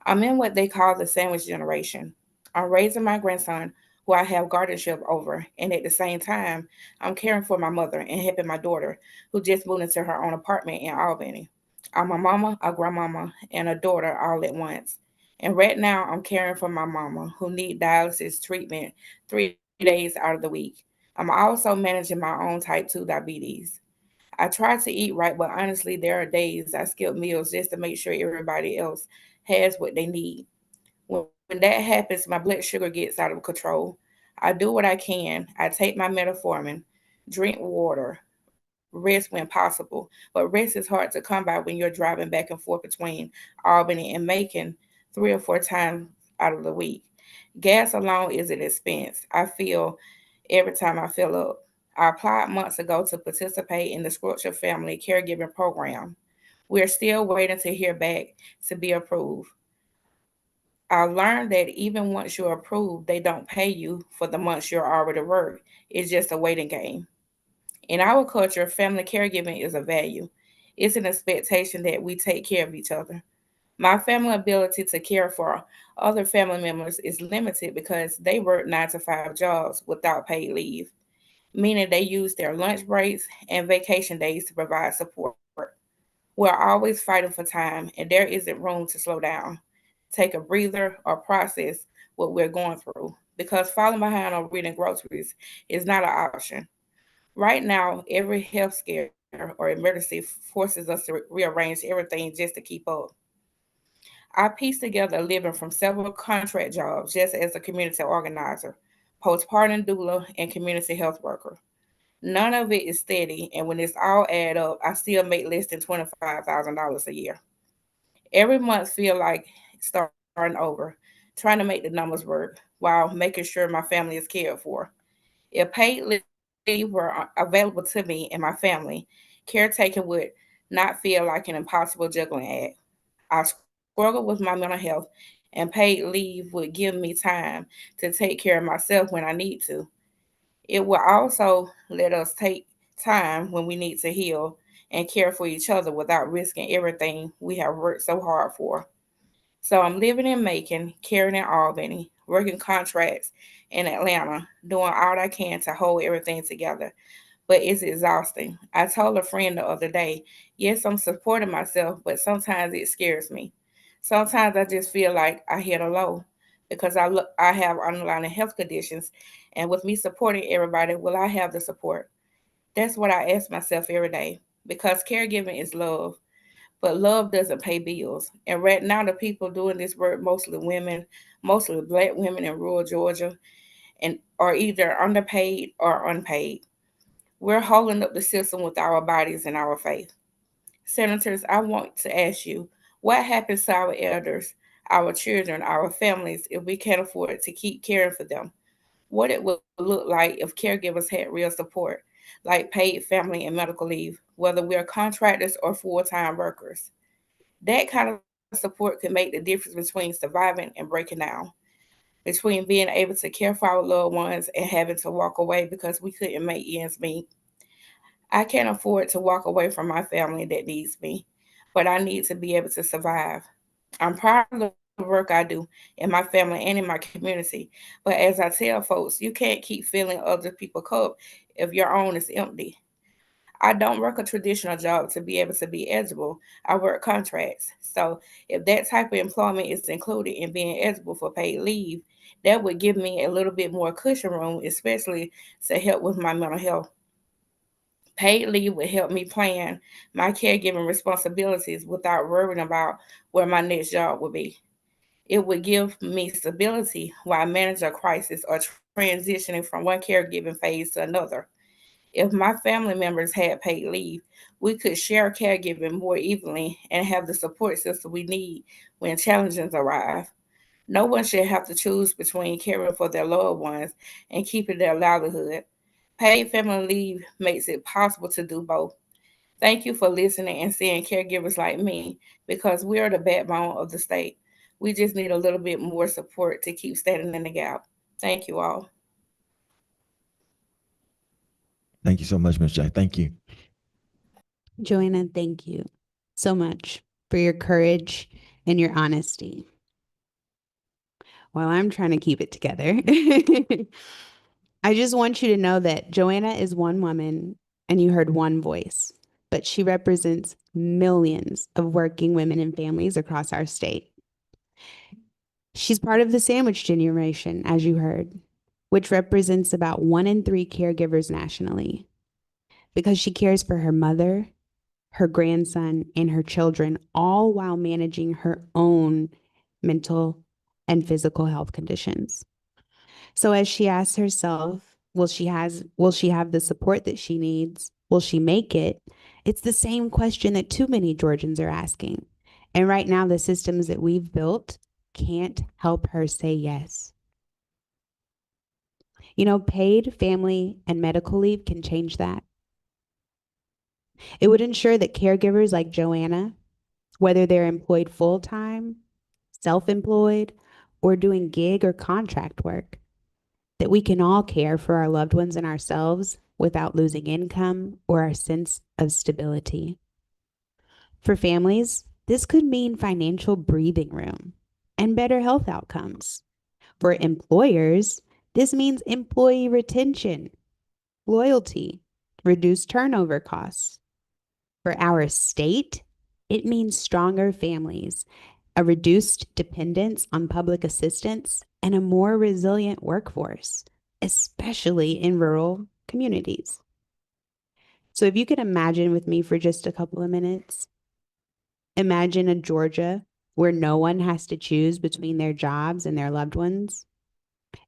I'm in what they call the sandwich generation. I'm raising my grandson, who I have guardianship over, and at the same time, I'm caring for my mother and helping my daughter, who just moved into her own apartment in Albany. I'm a mama, a grandmama, and a daughter all at once. And right now, I'm caring for my mama, who needs dialysis treatment 3 days out of the week. I'm also managing my own type 2 diabetes. I try to eat right, but honestly, there are days I skip meals just to make sure everybody else has what they need. When that happens, my blood sugar gets out of control. I do what I can. I take my metformin, drink water, rest when possible, but rest is hard to come by when you're driving back and forth between Albany and Macon 3 or 4 times out of the week. Gas alone is an expense. I feel every time I fill up. I applied months ago to participate in the Scorcher Family Caregiving Program. We're still waiting to hear back to be approved. I learned that even once you're approved, they don't pay you for the months you're already worked. It's just a waiting game. In our culture, family caregiving is a value. It's an expectation that we take care of each other. My family ability to care for other family members is limited because they work 9 to 5 jobs without paid leave, meaning they use their lunch breaks and vacation days to provide support. We're always fighting for time, and there isn't room to slow down, take a breather, or process what we're going through because falling behind on reading groceries is not an option. Right now, every health scare or emergency forces us to rearrange everything just to keep up. I pieced together a living from several contract jobs just as a community organizer, postpartum doula, and community health worker. None of it is steady, and when it's all add up, I still make less than $25,000 a year. Every month feel like starting over, trying to make the numbers work while making sure my family is cared for. If paid leave were available to me and my family, caretaking would not feel like an impossible juggling act. I struggle with my mental health, and paid leave would give me time to take care of myself when I need to. It will also let us take time when we need to heal and care for each other without risking everything we have worked so hard for. So I'm living in Macon, caring in Albany, working contracts in Atlanta, doing all I can to hold everything together. But it's exhausting. I told a friend the other day, yes, I'm supporting myself, but sometimes it scares me. Sometimes I just feel like I hit a low because I have underlying health conditions, and with me supporting everybody, will I have the support? That's what I ask myself every day because caregiving is love, but love doesn't pay bills. And right now, the people doing this work, mostly women, mostly Black women in rural Georgia, and are either underpaid or unpaid. We're holding up the system with our bodies and our faith. Senators, I want to ask you, what happens to our elders, our children, our families if we can't afford to keep caring for them? What it would look like if caregivers had real support, like paid family and medical leave, whether we're contractors or full-time workers. That kind of support could make the difference between surviving and breaking down, between being able to care for our loved ones and having to walk away because we couldn't make ends meet. I can't afford to walk away from my family that needs me, but I need to be able to survive. I'm proud of the work I do in my family and in my community, but as I tell folks, you can't keep filling other people's cup if your own is empty. I don't work a traditional job to be able to be eligible. I work contracts. So if that type of employment is included in being eligible for paid leave, that would give me a little bit more cushion room, especially to help with my mental health. Paid leave would help me plan my caregiving responsibilities without worrying about where my next job would be. It would give me stability while I manage a crisis or transitioning from one caregiving phase to another. If my family members had paid leave, we could share caregiving more evenly and have the support system we need when challenges arrive. No one should have to choose between caring for their loved ones and keeping their livelihood. Paid family leave makes it possible to do both. Thank you for listening and seeing caregivers like me because we are the backbone of the state. We just need a little bit more support to keep standing in the gap. Thank you all.
Thank you so much, Ms. Jack. Thank you.
Joanna, thank you so much for your courage and your honesty. While I'm trying to keep it together, I just want you to know that Joanna is one woman and you heard one voice, but she represents millions of working women and families across our state. She's part of the sandwich generation, as you heard, which represents about 1 in 3 caregivers nationally, because she cares for her mother, her grandson, and her children, all while managing her own mental and physical health conditions. So as she asks herself, will she have the support that she needs Will she make it? It's the same question that too many Georgians are asking. And right now, the systems that we've built can't help her say yes. You know, paid family and medical leave can change that. It would ensure that caregivers like Joanna, whether they're employed full-time, self-employed, or doing gig or contract work, that we can all care for our loved ones and ourselves without losing income or our sense of stability. For families, this could mean financial breathing room and better health outcomes. For employers, this means employee retention, loyalty, reduced turnover costs. For our state, it means stronger families, a reduced dependence on public assistance, and a more resilient workforce, especially in rural communities. So if you could imagine with me for just a couple of minutes, imagine a Georgia where no one has to choose between their jobs and their loved ones.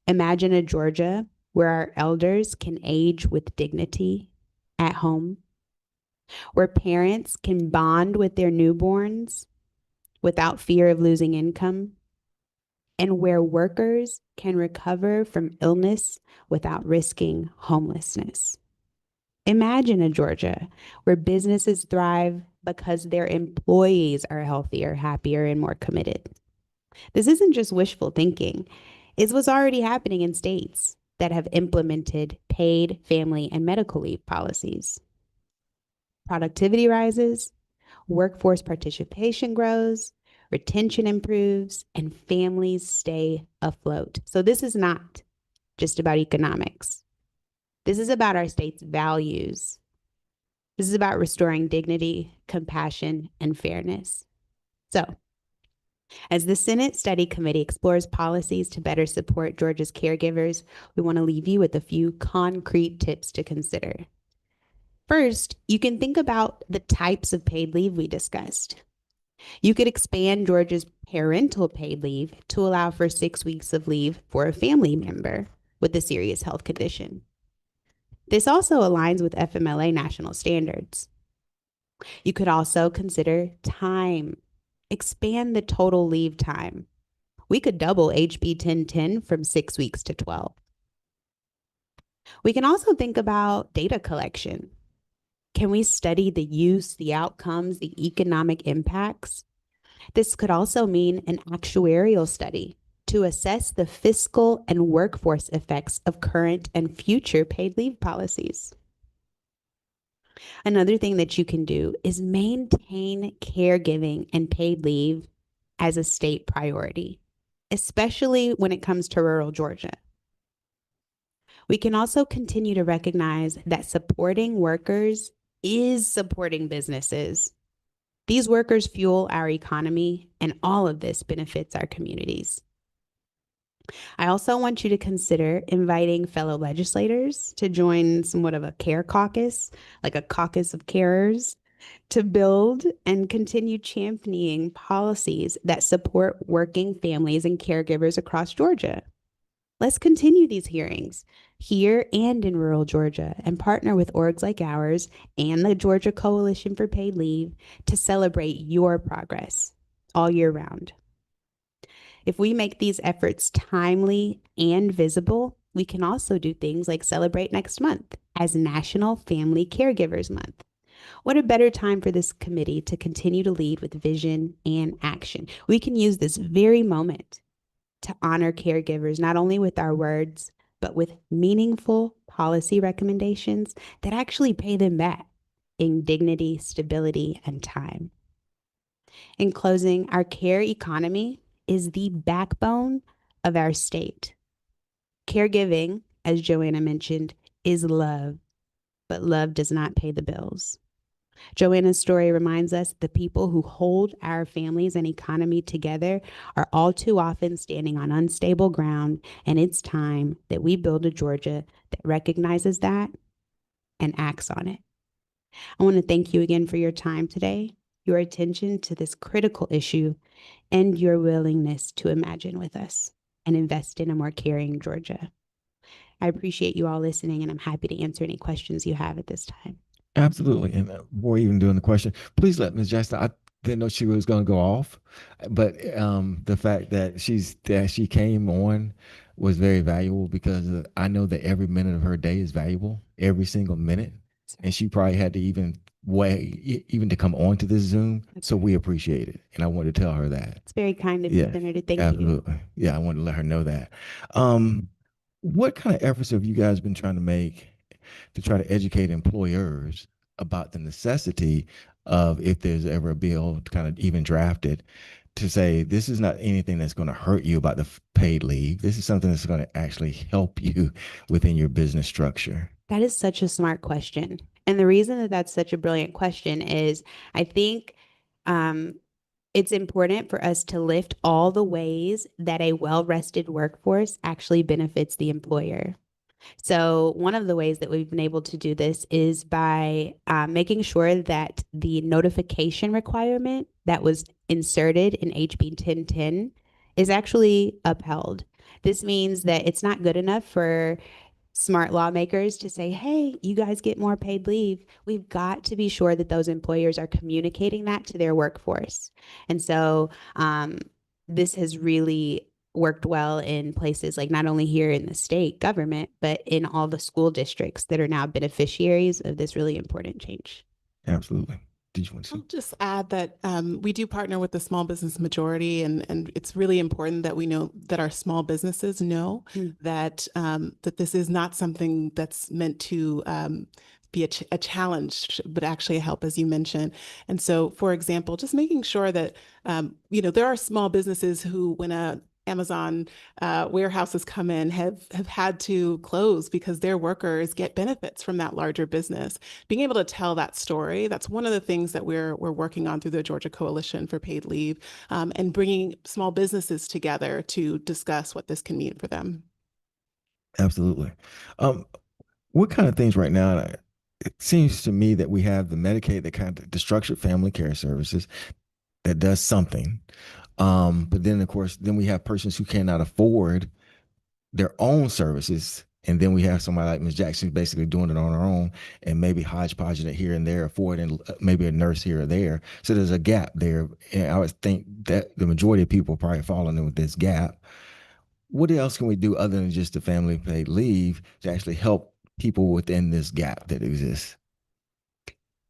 Imagine a Georgia where our elders can age with dignity at home, where parents can bond with their newborns without fear of losing income, and where workers can recover from illness without risking homelessness. Imagine a Georgia where businesses thrive because their employees are healthier, happier, and more committed. This isn't just wishful thinking. It's what's already happening in states that have implemented paid family and medical leave policies. Productivity rises, workforce participation grows, retention improves, and families stay afloat. So this is not just about economics. This is about our state's values. This is about restoring dignity, compassion, and fairness. So, as the Senate Study Committee explores policies to better support Georgia's caregivers, we want to leave you with a few concrete tips to consider. First, you can think about the types of paid leave we discussed. You could expand Georgia's parental paid leave to allow for 6 weeks of leave for a family member with a serious health condition. This also aligns with FMLA national standards. You could also consider time. Expand the total leave time. We could double HB 1010 from 6 weeks to 12. We can also think about data collection. Can we study the use, the outcomes, the economic impacts? This could also mean an actuarial study to assess the fiscal and workforce effects of current and future paid leave policies. Another thing that you can do is maintain caregiving and paid leave as a state priority, especially when it comes to rural Georgia. We can also continue to recognize that supporting workers is supporting businesses. These workers fuel our economy, and all of this benefits our communities. I also want you to consider inviting fellow legislators to join somewhat of a care caucus, like a caucus of carers, to build and continue championing policies that support working families and caregivers across Georgia. Let's continue these hearings here and in rural Georgia and partner with orgs like ours and the Georgia Coalition for Paid Leave to celebrate your progress all year round. If we make these efforts timely and visible, we can also do things like celebrate next month as National Family Caregivers Month. What a better time for this committee to continue to lead with vision and action. We can use this very moment to honor caregivers, not only with our words, but with meaningful policy recommendations that actually pay them back in dignity, stability, and time. In closing, our care economy is the backbone of our state. Caregiving, as Joanna mentioned, is love, but love does not pay the bills. Joanna's story reminds us the people who hold our families and economy together are all too often standing on unstable ground, and it's time that we build a Georgia that recognizes that and acts on it. I want to thank you again for your time today, your attention to this critical issue, and your willingness to imagine with us and invest in a more caring Georgia. I appreciate you all listening, and I'm happy to answer any questions you have at this time.
Absolutely. And before even doing the question, please let Ms. Jackson, I didn't know she was going to go off, but the fact that she came on was very valuable because I know that every minute of her day is valuable, every single minute. And she probably had to even to come on to this Zoom. So we appreciate it. And I wanted to tell her that.
It's very kind of you,
Yeah,
Senator. Thank you.
absolutely. Yeah, I wanted to let her know that. What kind of efforts have you guys been trying to make to try to educate employers about the necessity of, if there's ever a bill to kind of even drafted, to say this is not anything that's going to hurt you about the paid leave. This is something that's going to actually help you within your business structure.
That is such a smart question. And the reason that that's such a brilliant question is I think it's important for us to lift all the ways that a well-rested workforce actually benefits the employer. So one of the ways that we've been able to do this is by making sure that the notification requirement that was inserted in HB 1010 is actually upheld. This means that it's not good enough for smart lawmakers to say, hey, you guys get more paid leave. We've got to be sure that those employers are communicating that to their workforce. And so this has really worked well in places like not only here in the state government, but in all the school districts that are now beneficiaries of this really important change.
Absolutely. Did you want to
I'll just add that we do partner with the small business majority, and it's really important that we know that our small businesses know that that this is not something that's meant to be a challenge, but actually a help, as you mentioned. And so, for example, just making sure that there are small businesses who, when Amazon warehouses come in, have had to close because their workers get benefits from that larger business. Being able to tell that story, that's one of the things that we're working on through the Georgia Coalition for Paid Leave, and bringing small businesses together to discuss what this can mean for them.
Absolutely. What kind of things right now? It seems to me that we have the Medicaid, the structured family care services that does something. But then, of course, then we have persons who cannot afford their own services. And then we have somebody like Ms. Jackson basically doing it on her own and maybe hodgepodging it here and there, affording maybe a nurse here or there. So there's a gap there. And I would think that the majority of people probably falling in with this gap. What else can we do other than just the family paid leave to actually help people within this gap that exists?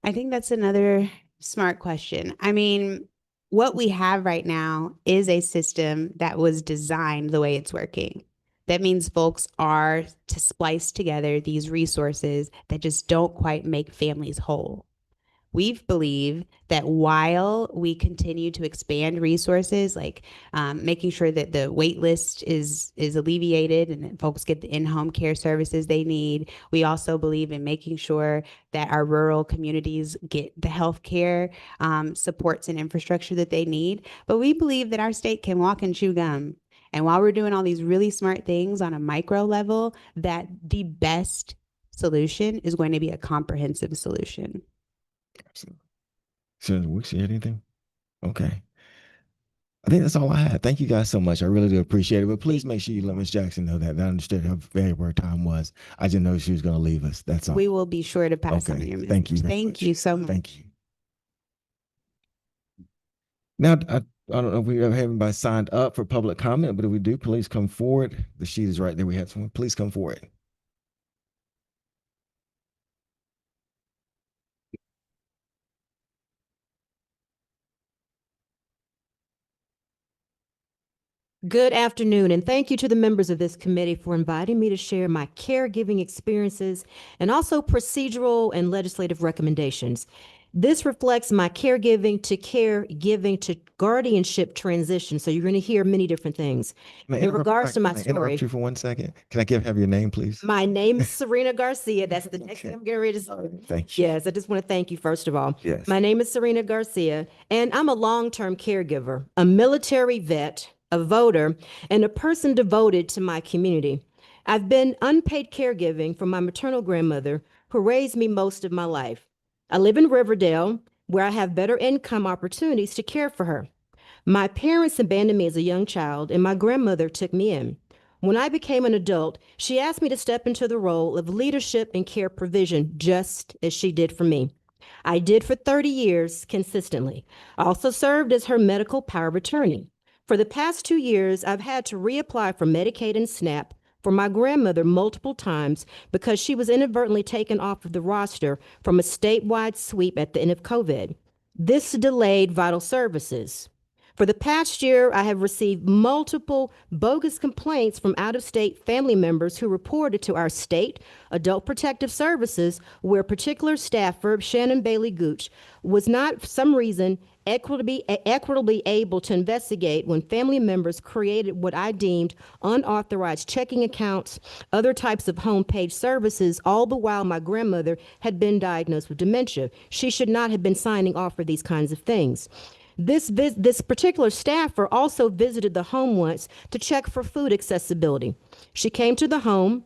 I think that's another smart question. I mean, what we have right now is a system that was designed the way it's working. That means folks are to splice together these resources that just don't quite make families whole. We believe that while we continue to expand resources, like making sure that the wait list is alleviated and that folks get the in-home care services they need, we also believe in making sure that our rural communities get the healthcare supports and infrastructure that they need. But we believe that our state can walk and chew gum. And while we're doing all these really smart things on a micro level, that the best solution is going to be a comprehensive solution.
Senator Wicks, you had anything? Okay. I think that's all I had. Thank you guys so much. I really do appreciate it. But please make sure you let Ms. Jackson know that I understood how valuable her time was. I didn't know she was going to leave us. That's all.
We will be sure to pass on your message.
Thank you.
Thank you so much.
Thank you. Now, I don't know if we ever have anybody signed up for public comment, but if we do, please come forward. The sheet is right there. We have someone. Please come forward.
Good afternoon, and thank you to the members of this committee for inviting me to share my caregiving experiences and also procedural and legislative recommendations. This reflects my caregiving to guardianship transition. So you're going to hear many different things. In regards to my
Can I interrupt
story,
you for 1 second? Can I have your name, please?
my name is Serena Garcia. That's the next thing I'm getting ready to say.
Thank you.
Yes, I just want to thank you, first of all.
Yes.
My name is Serena Garcia, and I'm a long-term caregiver, a military vet, a voter, and a person devoted to my community. I've been unpaid caregiving for my maternal grandmother, who raised me most of my life. I live in Riverdale, where I have better income opportunities to care for her. My parents abandoned me as a young child, and my grandmother took me in. When I became an adult, she asked me to step into the role of leadership and care provision, just as she did for me. I did for 30 years consistently. I also served as her medical power of attorney. For the past 2 years, I've had to reapply for Medicaid and SNAP for my grandmother multiple times because she was inadvertently taken off of the roster from a statewide sweep at the end of COVID. This delayed vital services. For the past year, I have received multiple bogus complaints from out-of-state family members who reported to our state Adult Protective Services where a particular staffer, Shannon Bailey Gooch, was not, for some reason, equitably able to investigate when family members created what I deemed unauthorized checking accounts, other types of homepage services, all the while my grandmother had been diagnosed with dementia. She should not have been signing off for these kinds of things. This particular staffer also visited the home once to check for food accessibility. She came to the home,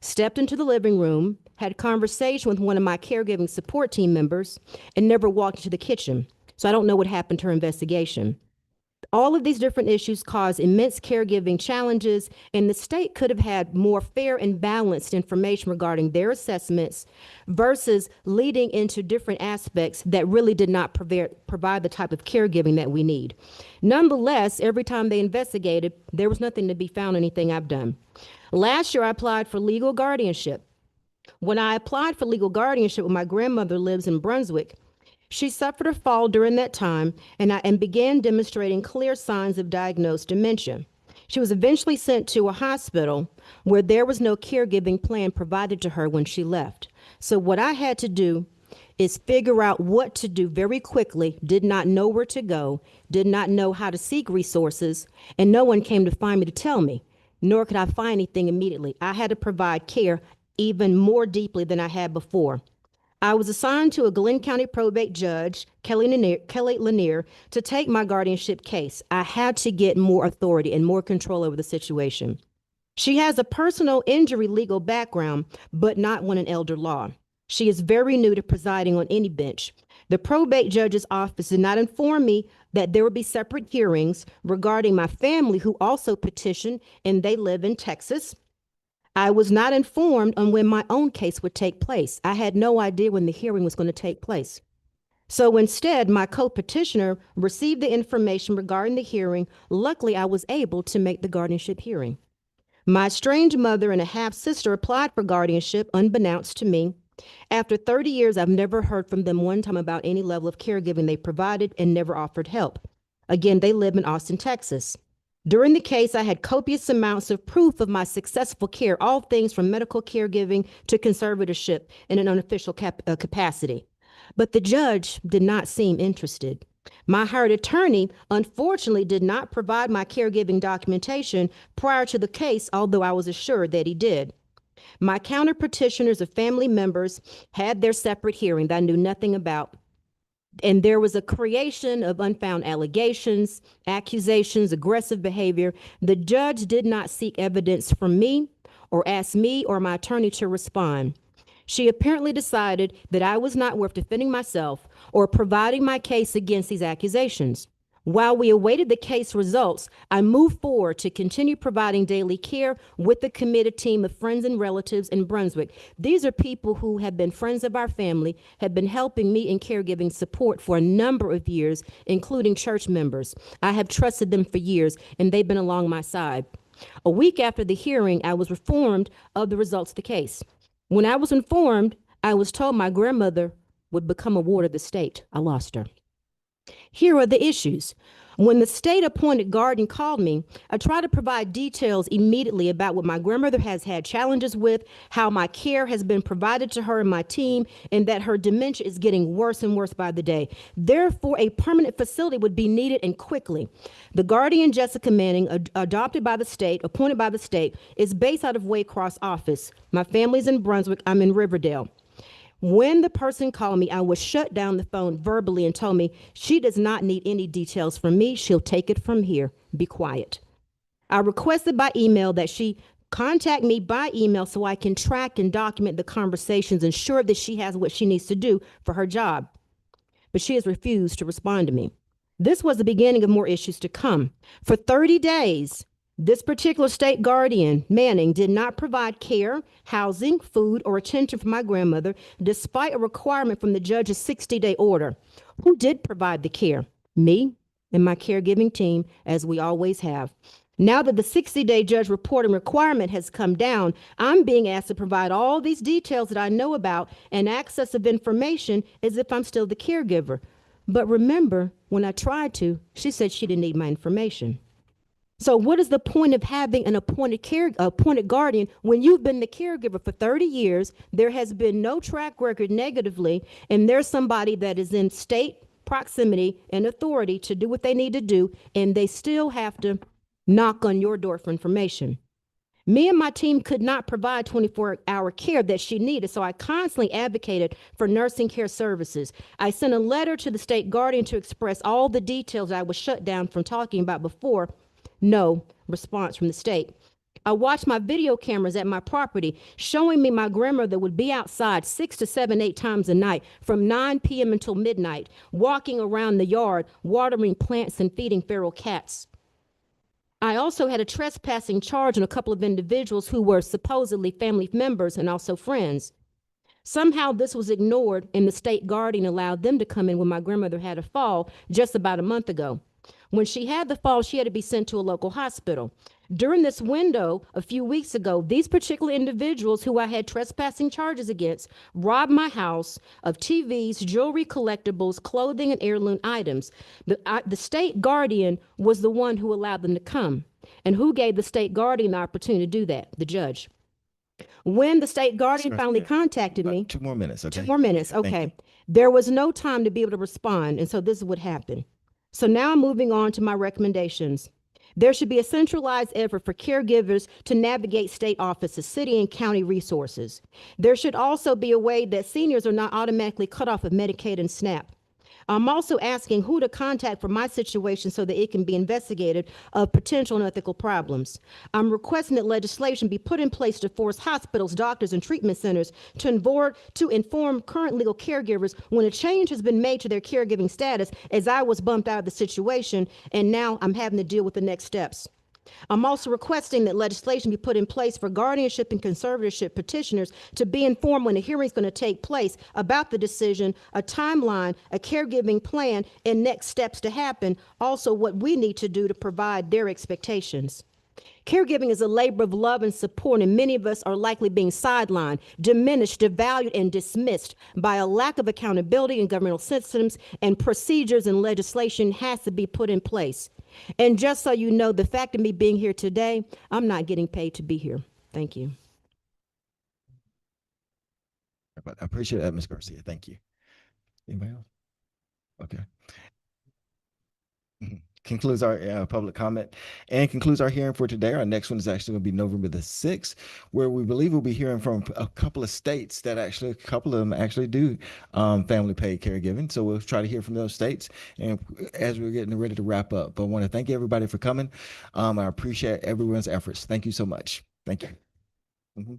stepped into the living room, had a conversation with one of my caregiving support team members, and never walked into the kitchen. So I don't know what happened to her investigation. All of these different issues cause immense caregiving challenges, and the state could have had more fair and balanced information regarding their assessments versus leading into different aspects that really did not provide the type of caregiving that we need. Nonetheless, every time they investigated, there was nothing to be found in anything I've done. Last year, I applied for legal guardianship. When I applied for legal guardianship when my grandmother lives in Brunswick, she suffered a fall during that time and began demonstrating clear signs of diagnosed dementia. She was eventually sent to a hospital where there was no caregiving plan provided to her when she left. So what I had to do is figure out what to do very quickly, did not know where to go, did not know how to seek resources, and no one came to find me to tell me, nor could I find anything immediately. I had to provide care even more deeply than I had before. I was assigned to a Glenn County probate judge, Kelly Lanier, to take my guardianship case. I had to get more authority and more control over the situation. She has a personal injury legal background, but not one in elder law. She is very new to presiding on any bench. The probate judge's office did not inform me that there would be separate hearings regarding my family who also petitioned, and they live in Texas. I was not informed on when my own case would take place. I had no idea when the hearing was going to take place. So instead, my co-petitioner received the information regarding the hearing. Luckily, I was able to make the guardianship hearing. My estranged mother and a half-sister applied for guardianship unbeknownst to me. After 30 years, I've never heard from them one time about any level of caregiving they provided and never offered help. Again, they live in Austin, Texas. During the case, I had copious amounts of proof of my successful care, all things from medical caregiving to conservatorship in an unofficial capacity. But the judge did not seem interested. My hired attorney, unfortunately, did not provide my caregiving documentation prior to the case, although I was assured that he did. My counter petitioners of family members had their separate hearing that I knew nothing about. And there was a creation of unfound allegations, accusations, aggressive behavior. The judge did not seek evidence from me or ask me or my attorney to respond. She apparently decided that I was not worth defending myself or providing my case against these accusations. While we awaited the case results, I moved forward to continue providing daily care with the committed team of friends and relatives in Brunswick. These are people who have been friends of our family, have been helping me in caregiving support for a number of years, including church members. I have trusted them for years, and they've been along my side. A week after the hearing, I was informed of the results of the case. When I was informed, I was told my grandmother would become a ward of the state. I lost her. Here are the issues. When the state-appointed guardian called me, I tried to provide details immediately about what my grandmother has had challenges with, how my care has been provided to her and my team, and that her dementia is getting worse and worse by the day. Therefore, a permanent facility would be needed and quickly. The guardian, Jessica Manning, appointed by the state, is based out of Waycross office. My family's in Brunswick. I'm in Riverdale. When the person called me, I was shut down the phone verbally and told me she does not need any details from me. She'll take it from here. Be quiet. I requested by email that she contact me by email so I can track and document the conversations, ensure that she has what she needs to do for her job. But she has refused to respond to me. This was the beginning of more issues to come. For 30 days, This particular state guardian, Manning, did not provide care, housing, food, or attention for my grandmother, despite a requirement from the judge's 60-day order. Who did provide the care? Me and my caregiving team, as we always have. Now that the 60-day judge reporting requirement has come down, I'm being asked to provide all these details that I know about and access of information as if I'm still the caregiver. But remember, when I tried to, she said she didn't need my information. So what is the point of having an appointed guardian when you've been the caregiver for 30 years, there has been no track record negatively, and there's somebody that is in state proximity and authority to do what they need to do, and they still have to knock on your door for information? Me and my team could not provide 24-hour care that she needed, so I constantly advocated for nursing care services. I sent a letter to the state guardian to express all the details I was shut down from talking about before. No response from the state. I watched my video cameras at my property showing me my grandmother would be outside 6 to 7, 8 times a night from 9 p.m. until midnight, walking around the yard, watering plants and feeding feral cats. I also had a trespassing charge on a couple of individuals who were supposedly family members and also friends. Somehow this was ignored, and the state guardian allowed them to come in when my grandmother had a fall just about a month ago. When she had the fall, she had to be sent to a local hospital. During this window, a few weeks ago, these particular individuals who I had trespassing charges against robbed my house of TVs, jewelry, collectibles, clothing, and heirloom items. The state guardian was the one who allowed them to come. And who gave the state guardian the opportunity to do that? The judge. When the state guardian finally contacted me—
2 more minutes, okay?
2 more minutes, okay. There was no time to be able to respond, and so this is what happened. So now I'm moving on to my recommendations. There should be a centralized effort for caregivers to navigate state offices, city and county resources. There should also be a way that seniors are not automatically cut off of Medicaid and SNAP. I'm also asking who to contact for my situation so that it can be investigated of potential unethical problems. I'm requesting that legislation be put in place to force hospitals, doctors, and treatment centers to inform current legal caregivers when a change has been made to their caregiving status, as I was bumped out of the situation, and now I'm having to deal with the next steps. I'm also requesting that legislation be put in place for guardianship and conservatorship petitioners to be informed when a hearing is going to take place about the decision, a timeline, a caregiving plan, and next steps to happen. Also, what we need to do to provide their expectations. Caregiving is a labor of love and support, and many of us are likely being sidelined, diminished, devalued, and dismissed by a lack of accountability in governmental systems, and procedures and legislation has to be put in place. And just so you know, the fact of me being here today, I'm not getting paid to be here. Thank you.
I appreciate that, Ms. Garcia. Thank you. Anybody else? Okay. Concludes our public comment and concludes our hearing for today. Our next one is actually going to be November the 6th, where we believe we'll be hearing from a couple of states that actually, a couple of them actually do family paid caregiving. So we'll try to hear from those states and as we're getting ready to wrap up. But I want to thank everybody for coming. I appreciate everyone's efforts. Thank you so much. Thank you.